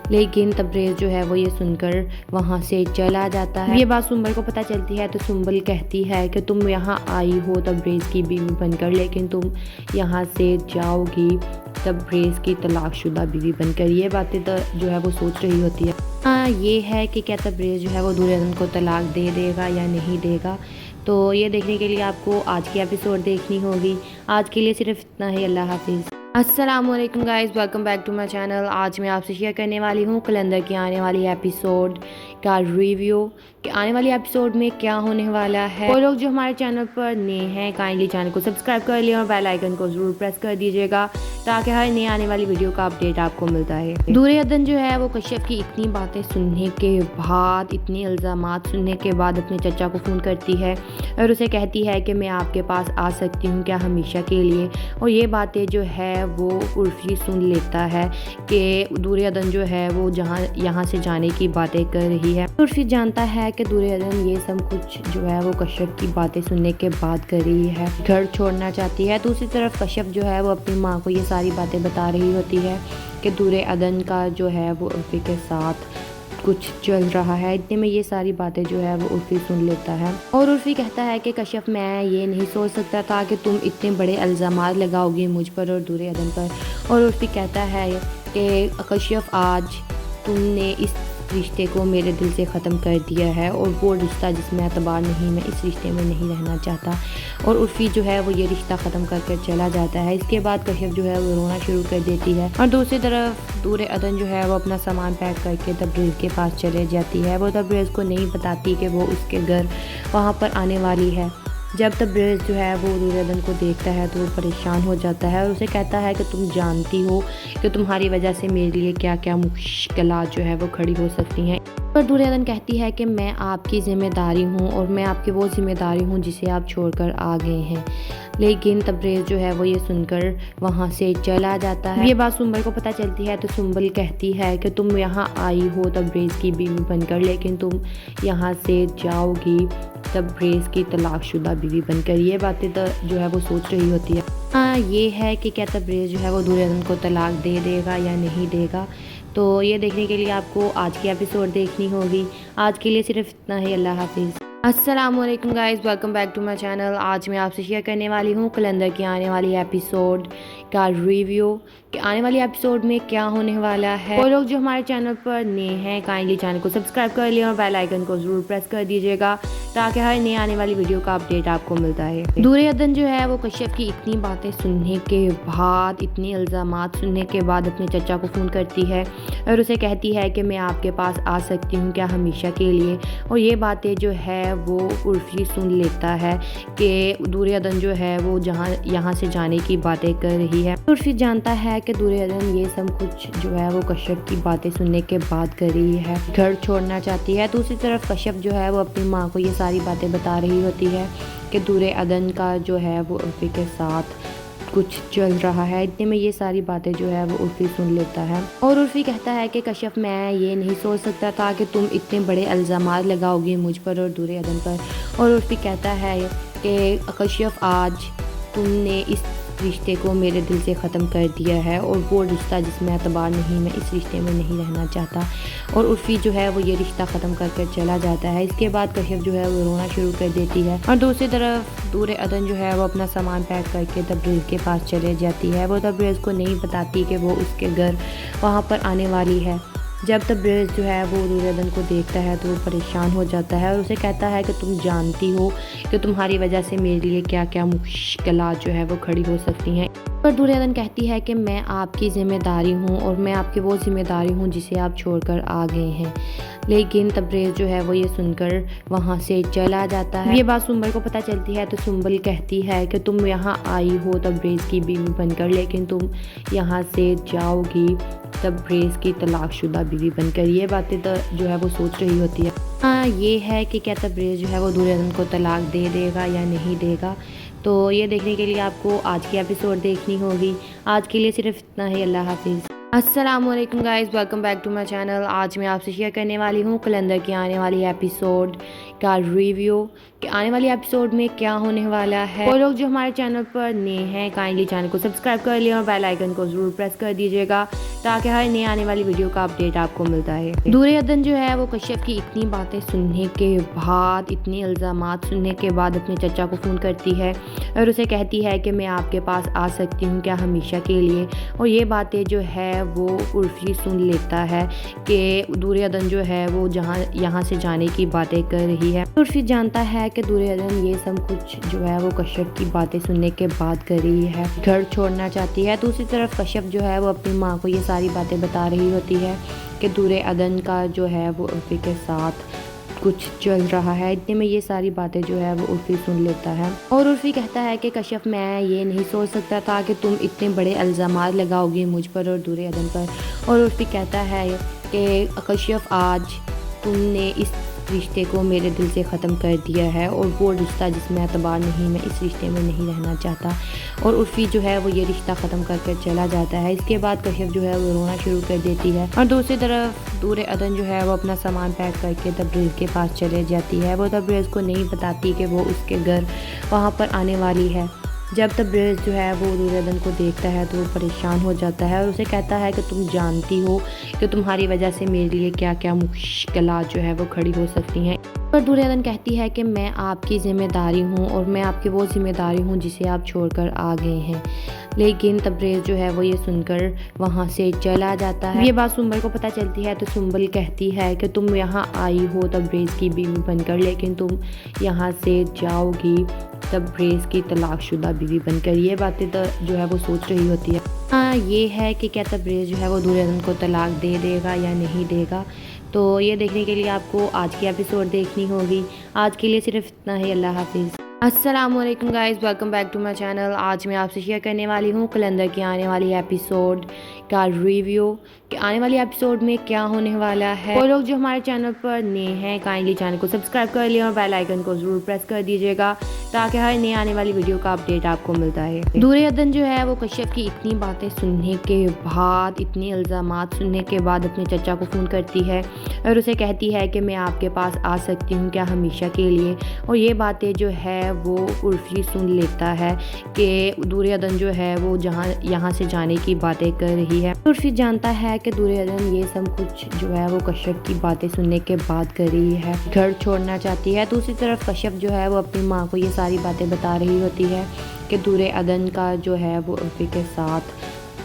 لیکن تبریز جو ہے وہ یہ سن کر وہاں سے چلا جاتا ہے۔ یہ بات سنبل کو پتہ چلتی ہے تو سنبل کہتی ہے کہ تم یہاں آئی ہو تبریز کی بیوی بن کر، لیکن تم یہاں سے جاؤ گی تبریز کی طلاق شدہ بیوی بن کر۔ یہ باتیں جو ہے وہ سوچ رہی ہوتی ہے۔ یہ ہے کہ کیا تبریز جو ہے وہ دور عدن کو طلاق دے دے گا یا نہیں دے گا، تو یہ دیکھنے کے لیے آپ کو آج کی ایپیسوڈ دیکھنی ہوگی۔ آج کے لیے صرف اتنا ہی، اللہ حافظ۔ السلام علیکم guys, welcome back to my channel. آج میں آپ سے شیئر کرنے والی ہوں کلندر کی آنے والی ایپیسوڈ کا ریویو کہ آنے والی ایپیسوڈ میں کیا ہونے والا ہے۔ وہ لوگ جو ہمارے چینل پر نئے ہیں کائنڈلی چینل کو سبسکرائب کر لیں اور بیل آئیکن کو ضرور پریس کر دیجیے گا تاکہ ہر نئی آنے والی ویڈیو کا اپڈیٹ آپ کو ملتا ہے۔ دور عدن جو ہے وہ کشف کی اتنی باتیں سننے کے بعد، اتنے الزامات سننے کے بعد اپنے چچا کو فون کرتی ہے اور اسے کہتی ہے کہ میں آپ کے پاس آ سکتی ہوں کیا ہمیشہ کے لیے، اور یہ باتیں جو ہے وہ عرفی سن لیتا ہے کہ دور عدن جو ہے وہ یہاں سے جانے کی باتیں کر رہی ہے۔ عرفی جانتا ہے کہ دور عدن یہ سب کچھ جو ہے وہ کشف کی باتیں سننے کے بعد کر رہی ہے، گھر چھوڑنا چاہتی ہے۔ دوسری طرف کشف جو ہے وہ اپنی ماں کو یہ ساری باتیں بتا رہی ہوتی ہے کہ دور عدن کا جو ہے وہ عرفی کے ساتھ کچھ چل رہا ہے۔ اتنے میں یہ ساری باتیں جو ہے وہ عرفی سن لیتا ہے اور عرفی کہتا ہے کہ کشف میں یہ نہیں سوچ سکتا تھا کہ تم اتنے بڑے الزامات لگاؤ گی مجھ پر اور دور عدن پر، اور عرفی کہتا ہے کہ کشف آج تم نے اس رشتے کو میرے دل سے ختم کر دیا ہے اور وہ رشتہ جس میں اعتبار نہیں، میں اس رشتے میں نہیں رہنا چاہتا، اور عرفی جو ہے وہ یہ رشتہ ختم کر کر چلا جاتا ہے۔ اس کے بعد کشف جو ہے وہ رونا شروع کر دیتی ہے اور دوسری طرف دور عدن جو ہے وہ اپنا سامان پیک کر کے تبریز کے پاس چلے جاتی ہے۔ وہ تبریز کو نہیں بتاتی کہ وہ اس کے گھر وہاں پر آنے والی ہے۔ جب تبریز جو ہے وہ دور عدن کو دیکھتا ہے تو وہ پریشان ہو جاتا ہے اور اسے کہتا ہے کہ تم جانتی ہو کہ تمہاری وجہ سے میرے لیے کیا کیا مشکلات جو ہے وہ کھڑی ہو سکتی ہیں۔ پر دور عدن کہتی ہے کہ میں آپ کی ذمہ داری ہوں اور میں آپ کی وہ ذمہ داری ہوں جسے آپ چھوڑ کر آ گئے ہیں، لیکن تبریز جو ہے وہ یہ سن کر وہاں سے چلا جاتا ہے۔ یہ بات سنبل کو پتہ چلتی ہے تو سنبل کہتی ہے کہ تم یہاں آئی ہو تبریز کی بیوی بن کر، لیکن تم یہاں سے جاؤ گی تبریز کی طلاق شدہ بیوی بن کر۔ یہ باتیں جو ہے وہ سوچ رہی ہوتی ہے۔ یہ ہے کہ کیا تبریز جو ہے وہ دور عدن کو طلاق دے دے گا یا نہیں دے گا، تو یہ دیکھنے کے لیے آپ کو آج کی ایپیسوڈ دیکھنی ہوگی۔ آج کے لیے صرف اتنا ہی، اللہ حافظ۔ السلام علیکم guys, welcome back to my channel. آج میں آپ سے شیئر کرنے والی ہوں کلندر کی آنے والی ایپیسوڈ کا ریویو کہ آنے والی ایپیسوڈ میں کیا ہونے والا ہے۔ وہ لوگ جو ہمارے چینل پر نئے ہیں کائنڈلی چینل کو سبسکرائب کر لیں اور بیل آئیکن کو ضرور پریس کر دیجیے گا تاکہ ہر نئی آنے والی ویڈیو کا اپڈیٹ آپ کو ملتا ہے۔ دور عدن جو ہے وہ کشف کی اتنی باتیں سننے کے بعد، اتنی الزامات سننے کے بعد اپنے چچا کو فون کرتی ہے اور اسے کہتی ہے کہ میں آپ کے پاس آ سکتی ہوں کیا ہمیشہ کے لیے، اور یہ باتیں جو ہے وہ عرفی سن لیتا ہے کہ دور عدن جو ہے وہ یہاں سے جانے کی باتیں کر رہی ہے۔ عرفی جانتا ہے کہ دور عدن یہ سب کچھ جو ہے وہ کشف کی باتیں سننے کے بعد کر رہی ہے، گھر چھوڑنا چاہتی ہے۔ دوسری طرف کشف جو ہے وہ اپنی ماں کو یہ ساری باتیں بتا رہی ہوتی ہے کہ دور عدن کا جو ہے وہ عرفی کے ساتھ کچھ چل رہا ہے۔ اتنے میں یہ ساری باتیں جو ہے وہ عرفی سن لیتا ہے اور عرفی کہتا ہے کہ کشف میں یہ نہیں سوچ سکتا تھا کہ تم اتنے بڑے الزامات لگاؤ گی مجھ پر اور دور عدن پر، اور عرفی کہتا ہے کہ کشف آج تم نے اس رشتے کو میرے دل سے ختم کر دیا ہے، اور وہ رشتہ جس میں اعتبار نہیں، میں اس رشتے میں نہیں رہنا چاہتا، اور عرفی جو ہے وہ یہ رشتہ ختم کر کر چلا جاتا ہے۔ اس کے بعد کشف جو ہے وہ رونا شروع کر دیتی ہے، اور دوسری طرف دور عدن جو ہے وہ اپنا سامان پیک کر کے تبریز کے پاس چلے جاتی ہے۔ وہ تبریز کو نہیں بتاتی کہ وہ اس کے گھر وہاں پر آنے والی ہے۔ جب تبریز جو ہے وہ دور عدن کو دیکھتا ہے تو وہ پریشان ہو جاتا ہے اور اسے کہتا ہے کہ تم جانتی ہو کہ تمہاری وجہ سے میرے لیے کیا کیا مشکلات جو ہے وہ کھڑی ہو سکتی ہیں۔ پر دور عدن کہتی ہے کہ میں آپ کی ذمہ داری ہوں اور میں آپ کی وہ ذمہ داری ہوں جسے آپ چھوڑ کر آ گئے ہیں، لیکن تبریز جو ہے وہ یہ سن کر وہاں سے چلا جاتا ہے۔ یہ بات سنبل کو پتہ چلتی ہے تو سنبل کہتی ہے کہ تم یہاں آئی ہو تبریز کی بیوی بن کر، لیکن تم یہاں سے جاؤ گی تبریز کی طلاق شدہ بیوی بن کر۔ یہ باتیں جو ہے وہ سوچ رہی ہوتی ہے۔ یہ ہے کہ کیا تبریز جو ہے وہ دور عدن کو طلاق دے دے گا یا نہیں دے گا، تو یہ دیکھنے کے لیے آپ کو آج کی ایپیسوڈ دیکھنی ہوگی۔ آج کے لیے صرف اتنا ہی، اللہ حافظ۔ السلام علیکم guys, welcome back to my channel. آج میں آپ سے شیئر کرنے والی ہوں کلندر کی آنے والی ایپیسوڈ کا ریویو کہ آنے والی ایپیسوڈ میں کیا ہونے والا ہے۔ وہ لوگ جو ہمارے چینل پر نئے ہیں کائنڈلی چینل کو سبسکرائب کر لیں اور بیل آئیکن کو ضرور پریس کر دیجیے گا تاکہ ہر نئی آنے والی ویڈیو کا اپڈیٹ آپ کو ملتا ہے۔ دور عدن جو ہے وہ کشف کی اتنی باتیں سننے کے بعد، اتنی الزامات سننے کے بعد اپنے چچا کو فون کرتی ہے اور اسے کہتی ہے کہ میں آپ کے پاس آ سکتی ہوں کیا ہمیشہ کے لیے، اور یہ باتیں جو ہے وہ عرفی سن لیتا ہے کہ دور عدن جو ہے وہ یہاں سے جانے کی باتیں کر رہی ہے۔ عرفی جانتا ہے کہ دور عدن یہ سب کچھ جو ہے وہ کشف کی باتیں سننے کے بعد کر رہی ہے، گھر چھوڑنا چاہتی ہے۔ دوسری طرف کشف جو ہے وہ اپنی ماں کو یہ ساری باتیں بتا رہی ہوتی ہے کہ دور عدن کا جو ہے وہ عرفی کے ساتھ کچھ چل رہا ہے۔ اتنے میں یہ ساری باتیں جو ہے وہ عرفی سن لیتا ہے اور عرفی کہتا ہے کہ کشف میں یہ نہیں سوچ سکتا تھا کہ تم اتنے بڑے الزامات لگاؤ گی مجھ پر اور دور عدن پر، اور عرفی کہتا ہے کہ کشف آج تم نے اس رشتے کو میرے دل سے ختم کر دیا ہے، اور وہ رشتہ جس میں اعتبار نہیں، میں اس رشتے میں نہیں رہنا چاہتا، اور عرفی جو ہے وہ یہ رشتہ ختم کر کر چلا جاتا ہے۔ اس کے بعد کشف جو ہے وہ رونا شروع کر دیتی ہے، اور دوسری طرف دور عدن جو ہے وہ اپنا سامان پیک کر کے تبریز کے پاس چلے جاتی ہے۔ وہ تبریز کو نہیں بتاتی کہ وہ اس کے گھر وہاں پر آنے والی ہے۔ جب تبریز جو ہے وہ دور عدن کو دیکھتا ہے تو وہ پریشان ہو جاتا ہے اور اسے کہتا ہے کہ تم جانتی ہو کہ تمہاری وجہ سے میرے لیے کیا کیا مشکلات جو ہے وہ کھڑی ہو سکتی ہیں۔ پر دور عدن کہتی ہے کہ میں آپ کی ذمہ داری ہوں اور میں آپ کی وہ ذمہ داری ہوں جسے آپ چھوڑ کر آ گئے ہیں، لیکن تبریز جو ہے وہ یہ سن کر وہاں سے چلا جاتا ہے۔ یہ بات سنبل کو پتہ چلتی ہے تو سنبل کہتی ہے کہ تم یہاں آئی ہو تبریز کی بیوی بن کر، لیکن تم یہاں سے جاؤ گی تبریز کی طلاق شدہ بیوی بن کر۔ یہ باتیں جو ہے وہ سوچ رہی ہوتی ہے۔ یہ ہے کہ کیا تبریز جو ہے وہ دور عدن کو طلاق دے دے گا یا نہیں دے گا، تو یہ دیکھنے کے لیے آپ کو آج کی ایپیسوڈ دیکھنی ہوگی۔ آج کے لیے صرف اتنا ہی، اللہ حافظ۔ السلام علیکم guys, welcome back to my channel. آج میں آپ سے شیئر کرنے والی ہوں کلندر کی آنے والی ایپیسوڈ کا ریویو کہ آنے والی ایپیسوڈ میں کیا ہونے والا ہے۔ وہ لوگ جو ہمارے چینل پر نئے ہیں کائنڈلی چینل کو سبسکرائب کر لیں اور بیل آئیکن کو ضرور پریس کر دیجیے گا تاکہ ہر نئی آنے والی ویڈیو کا اپڈیٹ آپ کو ملتا ہے۔ دور عدن جو ہے وہ کشف کی اتنی باتیں سننے کے بعد، اتنی الزامات سننے کے بعد اپنے چچا کو فون کرتی ہے اور اسے کہتی ہے کہ میں آپ کے پاس آ سکتی ہوں کیا ہمیشہ کے لیے، اور یہ باتیں جو ہے وہ عرفی سن لیتا ہے کہ دور عدن جو ہے وہ یہاں سے جانے کی باتیں کر رہی ہے۔ عرفی جانتا ہے کہ دور عدن یہ سب کچھ جو ہے وہ کشف کی باتیں سننے کے بعد کر رہی ہے، گھر چھوڑنا چاہتی ہے۔ دوسری طرف کشف جو ہے وہ اپنی ماں کو یہ ساری باتیں بتا رہی ہوتی ہے کہ دور عدن کا جو ہے وہ عرفی کے ساتھ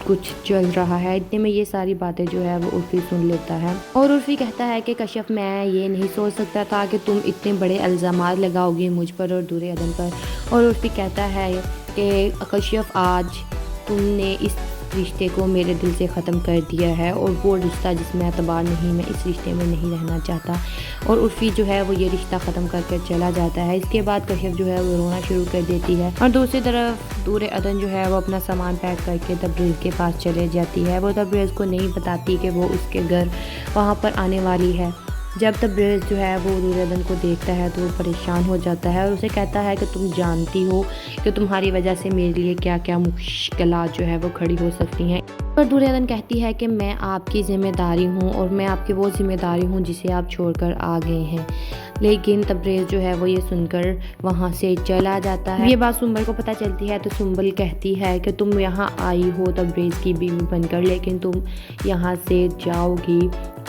کچھ چل رہا ہے۔ اتنے میں یہ ساری باتیں جو ہے وہ عرفی سن لیتا ہے اور عرفی کہتا ہے کہ کشف میں یہ نہیں سوچ سکتا تھا کہ تم اتنے بڑے الزامات لگاؤ گی مجھ پر اور دور عدن پر۔ اور عرفی کہتا ہے کہ کشف آج تم نے اس رشتے کو میرے دل سے ختم کر دیا ہے اور وہ رشتہ جس میں اعتبار نہیں، میں اس رشتے میں نہیں رہنا چاہتا۔ اور عرفی جو ہے وہ یہ رشتہ ختم کر کے چلا جاتا ہے۔ اس کے بعد کشف جو ہے وہ رونا شروع کر دیتی ہے اور دوسری طرف دور عدن جو ہے وہ اپنا سامان پیک کر کے تبریز کے پاس چلے جاتی ہے۔ وہ تبریز کو نہیں بتاتی کہ وہ اس کے گھر وہاں پر آنے والی ہے۔ جب تبریز جو ہے وہ دور عدن کو دیکھتا ہے تو وہ پریشان ہو جاتا ہے اور اسے کہتا ہے کہ تم جانتی ہو کہ تمہاری وجہ سے میرے لیے کیا کیا مشکلات جو ہے وہ کھڑی ہو سکتی ہیں۔ اور دور عدن کہتی ہے کہ میں آپ کی ذمہ داری ہوں اور میں آپ کی وہ ذمہ داری ہوں جسے آپ چھوڑ کر آ گئے ہیں۔ لیکن تبریز جو ہے وہ یہ سن کر وہاں سے چلا جاتا ہے۔ یہ بات سنبل کو پتہ چلتی ہے تو سنبل کہتی ہے کہ تم یہاں آئی ہو تبریز کی بیوی بن کر، لیکن تم یہاں سے جاؤ گی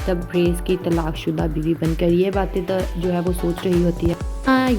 تبریز کی طلاق شدہ بیوی بن کر۔ یہ باتیں تو جو ہے وہ سوچ رہی ہوتی ہے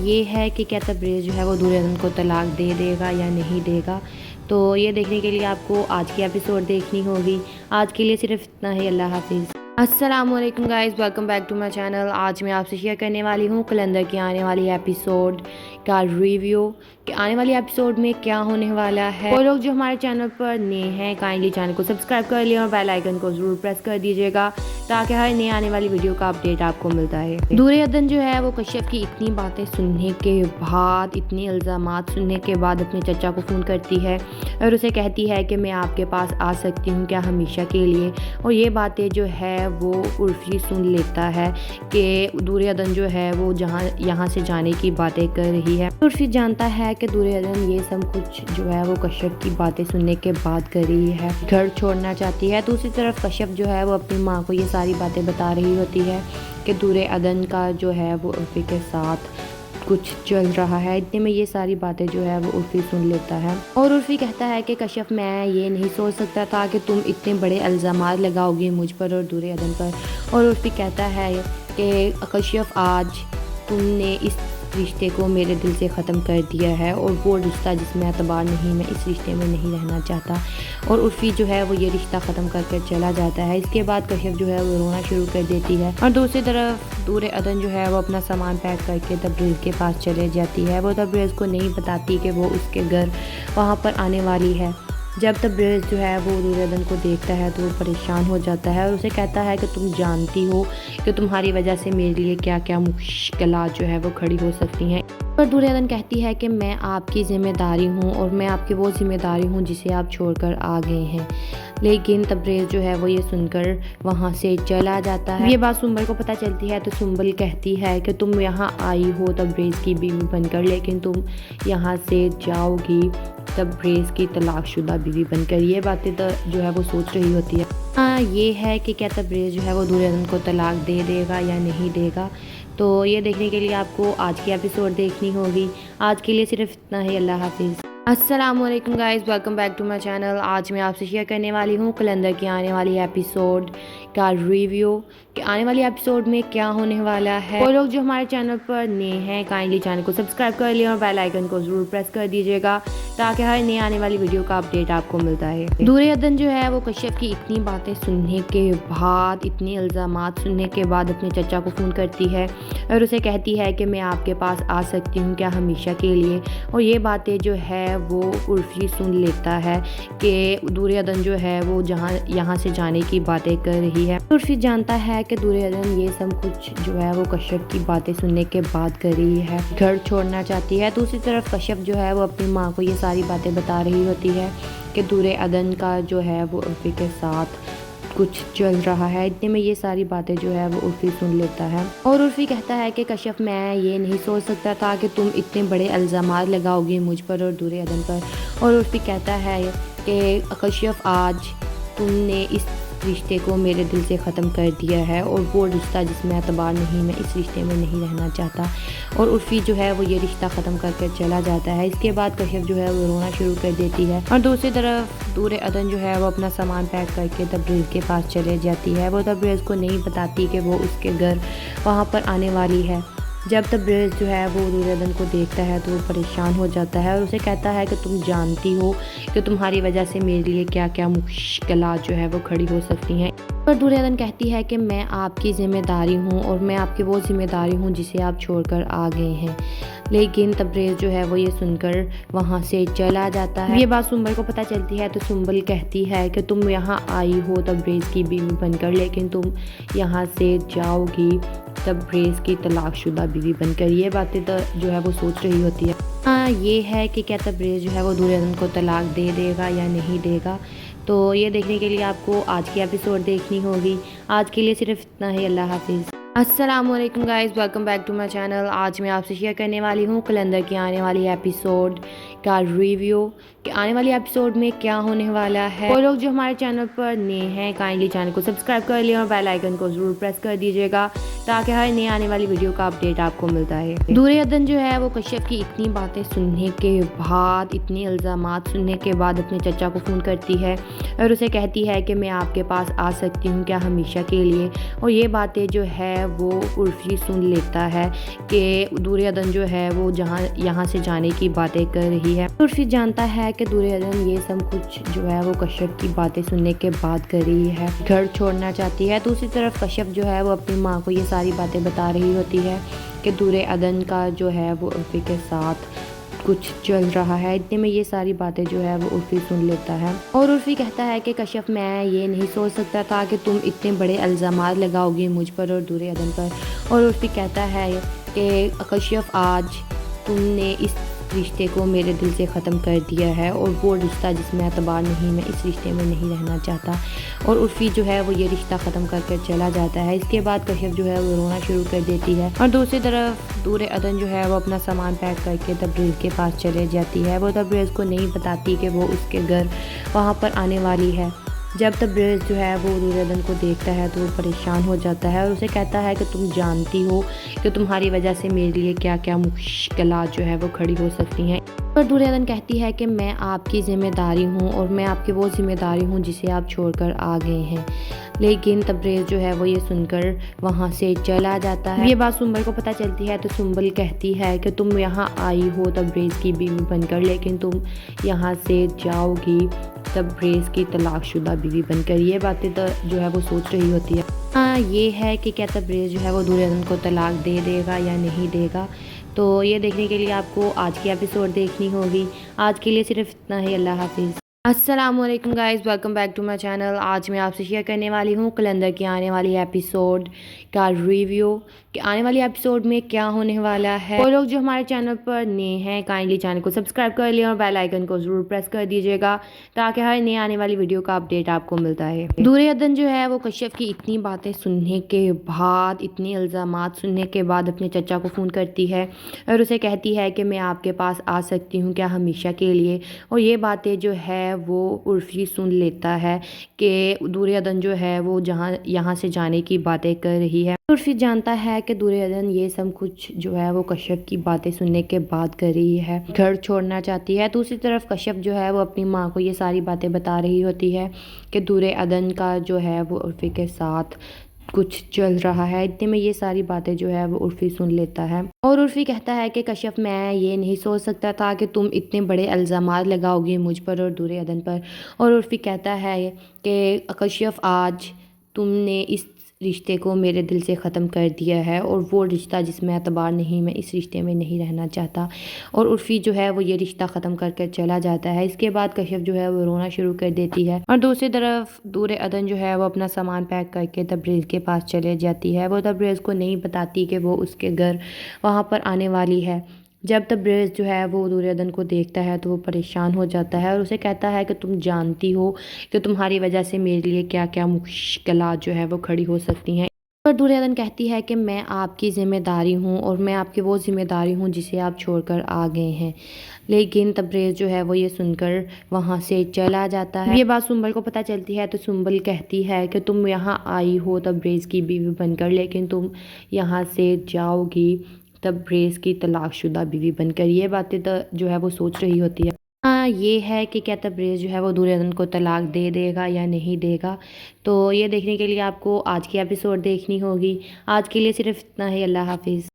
یہ ہے کہ کیا تبریز جو ہے وہ دور عدن کو طلاق دے دے گا یا نہیں دے گا۔ تو یہ دیکھنے کے لیے آپ کو آج کی ایپیسوڈ دیکھنی ہوگی۔ آج کے لیے صرف اتنا ہی، اللہ حافظ۔ السلام علیکم guys, welcome back to my channel. آج میں آپ سے شیئر کرنے والی ہوں کلندر کی آنے والی ایپیسوڈ کا ریویو کہ آنے والی ایپیسوڈ میں کیا ہونے والا ہے۔ وہ لوگ جو ہمارے چینل پر نئے ہیں کائنڈلی چینل کو سبسکرائب کر لیں اور بیل آئیکن کو ضرور پریس کر دیجیے گا تاکہ ہر نئے آنے والی ویڈیو کا اپڈیٹ آپ کو ملتا ہے۔ دور عدن جو ہے وہ کشف کی اتنی باتیں سننے کے بعد، اتنی الزامات سننے کے بعد اپنے چچا کو فون کرتی ہے اور اسے کہتی ہے کہ میں آپ کے پاس آ سکتی ہوں کیا ہمیشہ کے لیے۔ اور یہ باتیں جو ہے وہ عرفی سن لیتا ہے کہ دور عدن جو ہے وہ یہاں سے جانے کی باتیں کر رہی ہے۔ عرفی جانتا ہے کہ دور عدن یہ سب کچھ جو ہے وہ کشف کی باتیں سننے کے بعد کر رہی ہے، گھر چھوڑنا چاہتی ہے۔ دوسری طرف کشف جو ہے وہ اپنی ماں کو یہ ساری باتیں بتا رہی ہوتی ہے کہ دور عدن کا جو ہے وہ عرفی کے ساتھ کچھ چل رہا ہے۔ اتنے میں یہ ساری باتیں جو ہے وہ عرفی سن لیتا ہے اور عرفی کہتا ہے کہ کشف میں یہ نہیں سوچ سکتا تھا کہ تم اتنے بڑے الزامات لگاؤ گی مجھ پر اور دور عدن پر۔ اور عرفی کہتا ہے کہ کشف آج تم نے اس رشتے کو میرے دل سے ختم کر دیا ہے اور وہ رشتہ جس میں اعتبار نہیں، میں اس رشتے میں نہیں رہنا چاہتا۔ اور عرفی جو ہے وہ یہ رشتہ ختم کر کے چلا جاتا ہے۔ اس کے بعد کشف جو ہے وہ رونا شروع کر دیتی ہے اور دوسری طرف دور عدن جو ہے وہ اپنا سامان پیک کر کے تبریز کے پاس چلے جاتی ہے۔ وہ تبریز کو نہیں بتاتی کہ وہ اس کے گھر وہاں پر آنے والی ہے۔ جب تبریز جو ہے وہ دور عدن کو دیکھتا ہے تو وہ پریشان ہو جاتا ہے اور اسے کہتا ہے کہ تم جانتی ہو کہ تمہاری وجہ سے میرے لیے کیا کیا مشکلات جو ہے وہ کھڑی ہو سکتی ہیں۔ اور دور عدن کہتی ہے کہ میں آپ کی ذمہ داری ہوں اور میں آپ کی وہ ذمہ داری ہوں جسے آپ چھوڑ کر آ گئے ہیں۔ لیکن تبریز جو ہے وہ یہ سن کر وہاں سے چلا جاتا ہے۔ یہ بات سنبل کو پتہ چلتی ہے تو سنبل کہتی ہے کہ تم یہاں آئی ہو تبریز کی بیوی بن کر، لیکن تم یہاں سے جاؤ گی تبریز کی طلاق شدہ بیوی بن کر۔ یہ باتیں تو جو ہے وہ سوچ رہی ہوتی ہے یہ ہے کہ کیا تبریز جو ہے وہ دور عدن کو طلاق دے دے گا یا نہیں دے گا۔ تو یہ دیکھنے کے لیے آپ کو آج کی ایپیسوڈ دیکھنی ہوگی۔ آج کے لیے صرف اتنا ہی، اللہ حافظ۔ السلام علیکم guys, welcome back to my channel. آج میں آپ سے شیئر کرنے والی ہوں کلندر کی آنے والی ایپیسوڈ کا ریویو کہ آنے والی ایپیسوڈ میں کیا ہونے والا ہے۔ وہ لوگ جو ہمارے چینل پر نئے ہیں کائنڈلی چینل کو سبسکرائب کر لیں اور بیل آئیکن کو ضرور پریس کر دیجیے گا تاکہ ہر نئے آنے والی ویڈیو کا اپڈیٹ آپ کو ملتا ہے۔ دور عدن جو ہے وہ کشف کی اتنی باتیں سننے کے بعد، اتنی الزامات سننے کے بعد اپنے چچا کو فون کرتی ہے اور اسے کہتی ہے کہ میں آپ کے پاس آ سکتی ہوں کیا ہمیشہ کے لیے۔ اور یہ باتیں جو ہے وہ عرفی سن لیتا ہے کہ دور عدن جو ہے وہ یہاں سے جانے کی باتیں کر رہی ہے۔ عرفی جانتا ہے کہ دور عدن یہ سب کچھ جو ہے وہ کشف کی باتیں سننے کے بعد کر رہی ہے، گھر چھوڑنا چاہتی ہے۔ دوسری طرف کشف جو ہے وہ اپنی ماں کو یہ ساری باتیں بتا رہی ہوتی ہے کہ دور عدن کا جو ہے وہ عرفی کے ساتھ کچھ چل رہا ہے۔ اتنے میں یہ ساری باتیں جو ہے وہ عرفی سن لیتا ہے اور عرفی کہتا ہے کہ کشف میں یہ نہیں سوچ سکتا تھا کہ تم اتنے بڑے الزامات لگاؤ گی مجھ پر اور دور عدن پر۔ اور عرفی کہتا ہے کہ کشف آج تم نے اس رشتے کو میرے دل سے ختم کر دیا ہے اور وہ رشتہ جس میں اعتبار نہیں، میں اس رشتے میں نہیں رہنا چاہتا۔ اور عرفی جو ہے وہ یہ رشتہ ختم کر کے چلا جاتا ہے۔ اس کے بعد کشف جو ہے وہ رونا شروع کر دیتی ہے اور دوسری طرف دور عدن جو ہے وہ اپنا سامان پیک کر کے تبریز کے پاس چلے جاتی ہے۔ وہ تبریز کو نہیں بتاتی کہ وہ اس کے گھر وہاں پر آنے والی ہے۔ جب تبریز جو ہے وہ دورادن کو دیکھتا ہے تو وہ پریشان ہو جاتا ہے اور اسے کہتا ہے کہ تم جانتی ہو کہ تمہاری وجہ سے میرے لیے کیا کیا مشکلات جو ہے وہ کھڑی ہو سکتی ہیں۔ پر دورادن کہتی ہے کہ میں آپ کی ذمہ داری ہوں اور میں آپ کی وہ ذمہ داری ہوں جسے آپ چھوڑ کر آ گئے ہیں، لیکن تبریز جو ہے وہ یہ سن کر وہاں سے چلا جاتا ہے۔ یہ بات سنبل کو پتہ چلتی ہے تو سنبل کہتی ہے کہ تم یہاں آئی ہو تبریز کی بیوی بن کر، لیکن تم یہاں سے جاؤ گی تبریز کی طلاق شدہ بیوی بن کر۔ یہ باتیں جو ہے وہ سوچ رہی ہوتی ہے۔ ہاں یہ ہے کہ کیا تبریز جو ہے وہ دورادن کو طلاق دے دے گا یا نہیں دے گا، تو یہ دیکھنے کے لیے آپ کو آج کی ایپیسوڈ دیکھنی ہوگی۔ آج کے لیے صرف اتنا ہی، اللہ حافظ۔ السلام علیکم guys, welcome back to my channel. آج میں آپ سے شیئر کرنے والی ہوں کلندر کی آنے والی ایپیسوڈ کا ریویو کہ آنے والی ایپیسوڈ میں کیا ہونے والا ہے۔ وہ لوگ جو ہمارے چینل پر نئے ہیں کائنڈلی چینل کو سبسکرائب کر لیں اور بیل آئیکن کو ضرور پریس کر دیجیے گا تاکہ ہر نئی آنے والی ویڈیو کا اپڈیٹ آپ کو ملتا ہے۔ دورادن جو ہے وہ کشیپ کی اتنی باتیں سننے کے بعد، اتنی الزامات سننے کے بعد اپنے چچا کو فون کرتی ہے اور اسے کہتی ہے کہ میں آپ کے پاس آ سکتی ہوں کیا ہمیشہ کے لیے، اور یہ باتیں جو ہے وہ عرفی سن لیتا ہے کہ دورادن جو ہے وہ یہاں سے جانے کی باتیں کر رہی ہے۔ عرفی جانتا ہے کہ دورادن یہ سب کچھ جو ہے وہ کشیپ کی باتیں سننے کے بعد کر رہی ہے، گھر چھوڑنا چاہتی ہے۔ دوسری طرف کشیپ جو ہے وہ اپنی ماں کو یہ ساری باتیں بتا رہی ہوتی ہے کہ دورادن کا جو ہے وہ عرفی کے ساتھ کچھ چل رہا ہے۔ اتنے میں یہ ساری باتیں جو ہے وہ عرفی سن لیتا ہے اور عرفی کہتا ہے کہ کشیپ میں یہ نہیں سوچ سکتا تھا کہ تم اتنے بڑے الزامات لگاؤ گی مجھ پر اور دورادن پر، اور عرفی کہتا ہے کہ کشیپ آج تم نے اس رشتے کو میرے دل سے ختم کر دیا ہے اور وہ رشتہ جس میں اعتبار نہیں، میں اس رشتے میں نہیں رہنا چاہتا، اور عرفی جو ہے وہ یہ رشتہ ختم کر کے چلا جاتا ہے۔ اس کے بعد کشیپ جو ہے وہ رونا شروع کر دیتی ہے اور دوسری طرف دورادن جو ہے وہ اپنا سامان پیک کر کے تبریز کے پاس چلے جاتی ہے۔ وہ تبریز کو نہیں بتاتی کہ وہ اس کے گھر وہاں پر آنے والی ہے۔ جب تبریز جو ہے وہ دورادن کو دیکھتا ہے تو وہ پریشان ہو جاتا ہے اور اسے کہتا ہے کہ تم جانتی ہو کہ تمہاری وجہ سے میرے لیے کیا کیا مشکلات جو ہے وہ کھڑی ہو سکتی ہیں۔ پر دورادن کہتی ہے کہ میں آپ کی ذمہ داری ہوں اور میں آپ کی وہ ذمہ داری ہوں جسے آپ چھوڑ کر آ گئے ہیں، لیکن تبریز جو ہے وہ یہ سن کر وہاں سے چلا جاتا ہے۔ یہ بات سنبل کو پتہ چلتی ہے تو سنبل کہتی ہے کہ تم یہاں آئی ہو تبریز کی بیوی بن کر، لیکن تم یہاں سے جاؤ گی تبریز کی طلاق شدہ بیوی بن کر۔ یہ باتیں جو ہے وہ سوچ رہی ہوتی ہے۔ ہاں یہ ہے کہ کیا تبریز جو ہے وہ دورادن کو طلاق دے دے گا یا نہیں دے گا، تو یہ دیکھنے کے لیے آپ کو آج کی ایپیسوڈ دیکھنی ہوگی۔ آج کے لیے صرف اتنا ہی، اللہ حافظ۔ السلام علیکم guys, welcome back to my channel. آج میں آپ سے شیئر کرنے والی ہوں کلندر کی آنے والی ایپیسوڈ کا ریویو کہ آنے والی ایپیسوڈ میں کیا ہونے والا ہے۔ وہ لوگ جو ہمارے چینل پر نئے ہیں کائنڈلی چینل کو سبسکرائب کر لیں اور بیل آئیکن کو ضرور پریس کر دیجیے گا تاکہ ہر نئی آنے والی ویڈیو کا اپڈیٹ آپ کو ملتا ہے۔ دورادن جو ہے وہ کشیپ کی اتنی باتیں سننے کے بعد، اتنی الزامات سننے کے بعد اپنے چچا کو فون کرتی ہے اور اسے کہتی ہے کہ میں آپ کے پاس آ سکتی ہوں کیا ہمیشہ کے لیے، اور یہ باتیں جو ہے وہ عرفی سن لیتا ہے کہ دورادن جو ہے وہ یہاں سے جانے کی باتیں کر رہی ہے۔ عرفی جانتا ہے کہ دورادن یہ سب کچھ جو ہے وہ کشیپ کی باتیں سننے کے بعد کر رہی ہے، گھر چھوڑنا چاہتی ہے۔ دوسری طرف کشیپ جو ہے وہ اپنی ماں کو یہ ساری باتیں بتا رہی ہوتی ہے کہ دورادن کا جو ہے وہ عرفی کے ساتھ کچھ چل رہا ہے۔ اتنے میں یہ ساری باتیں جو ہے وہ عرفی سن لیتا ہے اور عرفی کہتا ہے کہ کشیپ میں یہ نہیں سوچ سکتا تھا کہ تم اتنے بڑے الزامات لگاؤ گی مجھ پر اور دورادن پر، اور عرفی کہتا ہے کہ کشیپ آج تم نے اس رشتے کو میرے دل سے ختم کر دیا ہے اور وہ رشتہ جس میں اعتبار نہیں، میں اس رشتے میں نہیں رہنا چاہتا، اور عرفی جو ہے وہ یہ رشتہ ختم کر کے چلا جاتا ہے۔ اس کے بعد کشیپ جو ہے وہ رونا شروع کر دیتی ہے اور دوسری طرف دورادن جو ہے وہ اپنا سامان پیک کر کے تبریز کے پاس چلے جاتی ہے۔ وہ تبریز کو نہیں بتاتی کہ وہ اس کے گھر وہاں پر آنے والی ہے۔ جب تبریز جو ہے وہ دورادن کو دیکھتا ہے تو وہ پریشان ہو جاتا ہے اور اسے کہتا ہے کہ تم جانتی ہو کہ تمہاری وجہ سے میرے لیے کیا کیا مشکلات جو ہے وہ کھڑی ہو سکتی ہیں۔ پر دورادن کہتی ہے کہ میں آپ کی ذمہ داری ہوں اور میں آپ کی وہ ذمہ داری ہوں جسے آپ چھوڑ کر آ گئے ہیں، لیکن تبریز جو ہے وہ یہ سن کر وہاں سے چلا جاتا ہے۔ یہ بات سنبل کو پتہ چلتی ہے تو سنبل کہتی ہے کہ تم یہاں آئی ہو تبریز کی بیوی بن کر، لیکن تم یہاں سے جاؤ گی تبریز کی طلاق شدہ بیوی بن کر۔ یہ باتیں جو ہے وہ سوچ رہی ہوتی ہے۔ ہاں یہ ہے کہ کیا تبریز جو ہے وہ دورادن کو طلاق دے دے گا یا نہیں دے گا، تو یہ دیکھنے کے لیے آپ کو آج کی ایپیسوڈ دیکھنی ہوگی۔ آج کے لیے صرف اتنا ہی، اللہ حافظ۔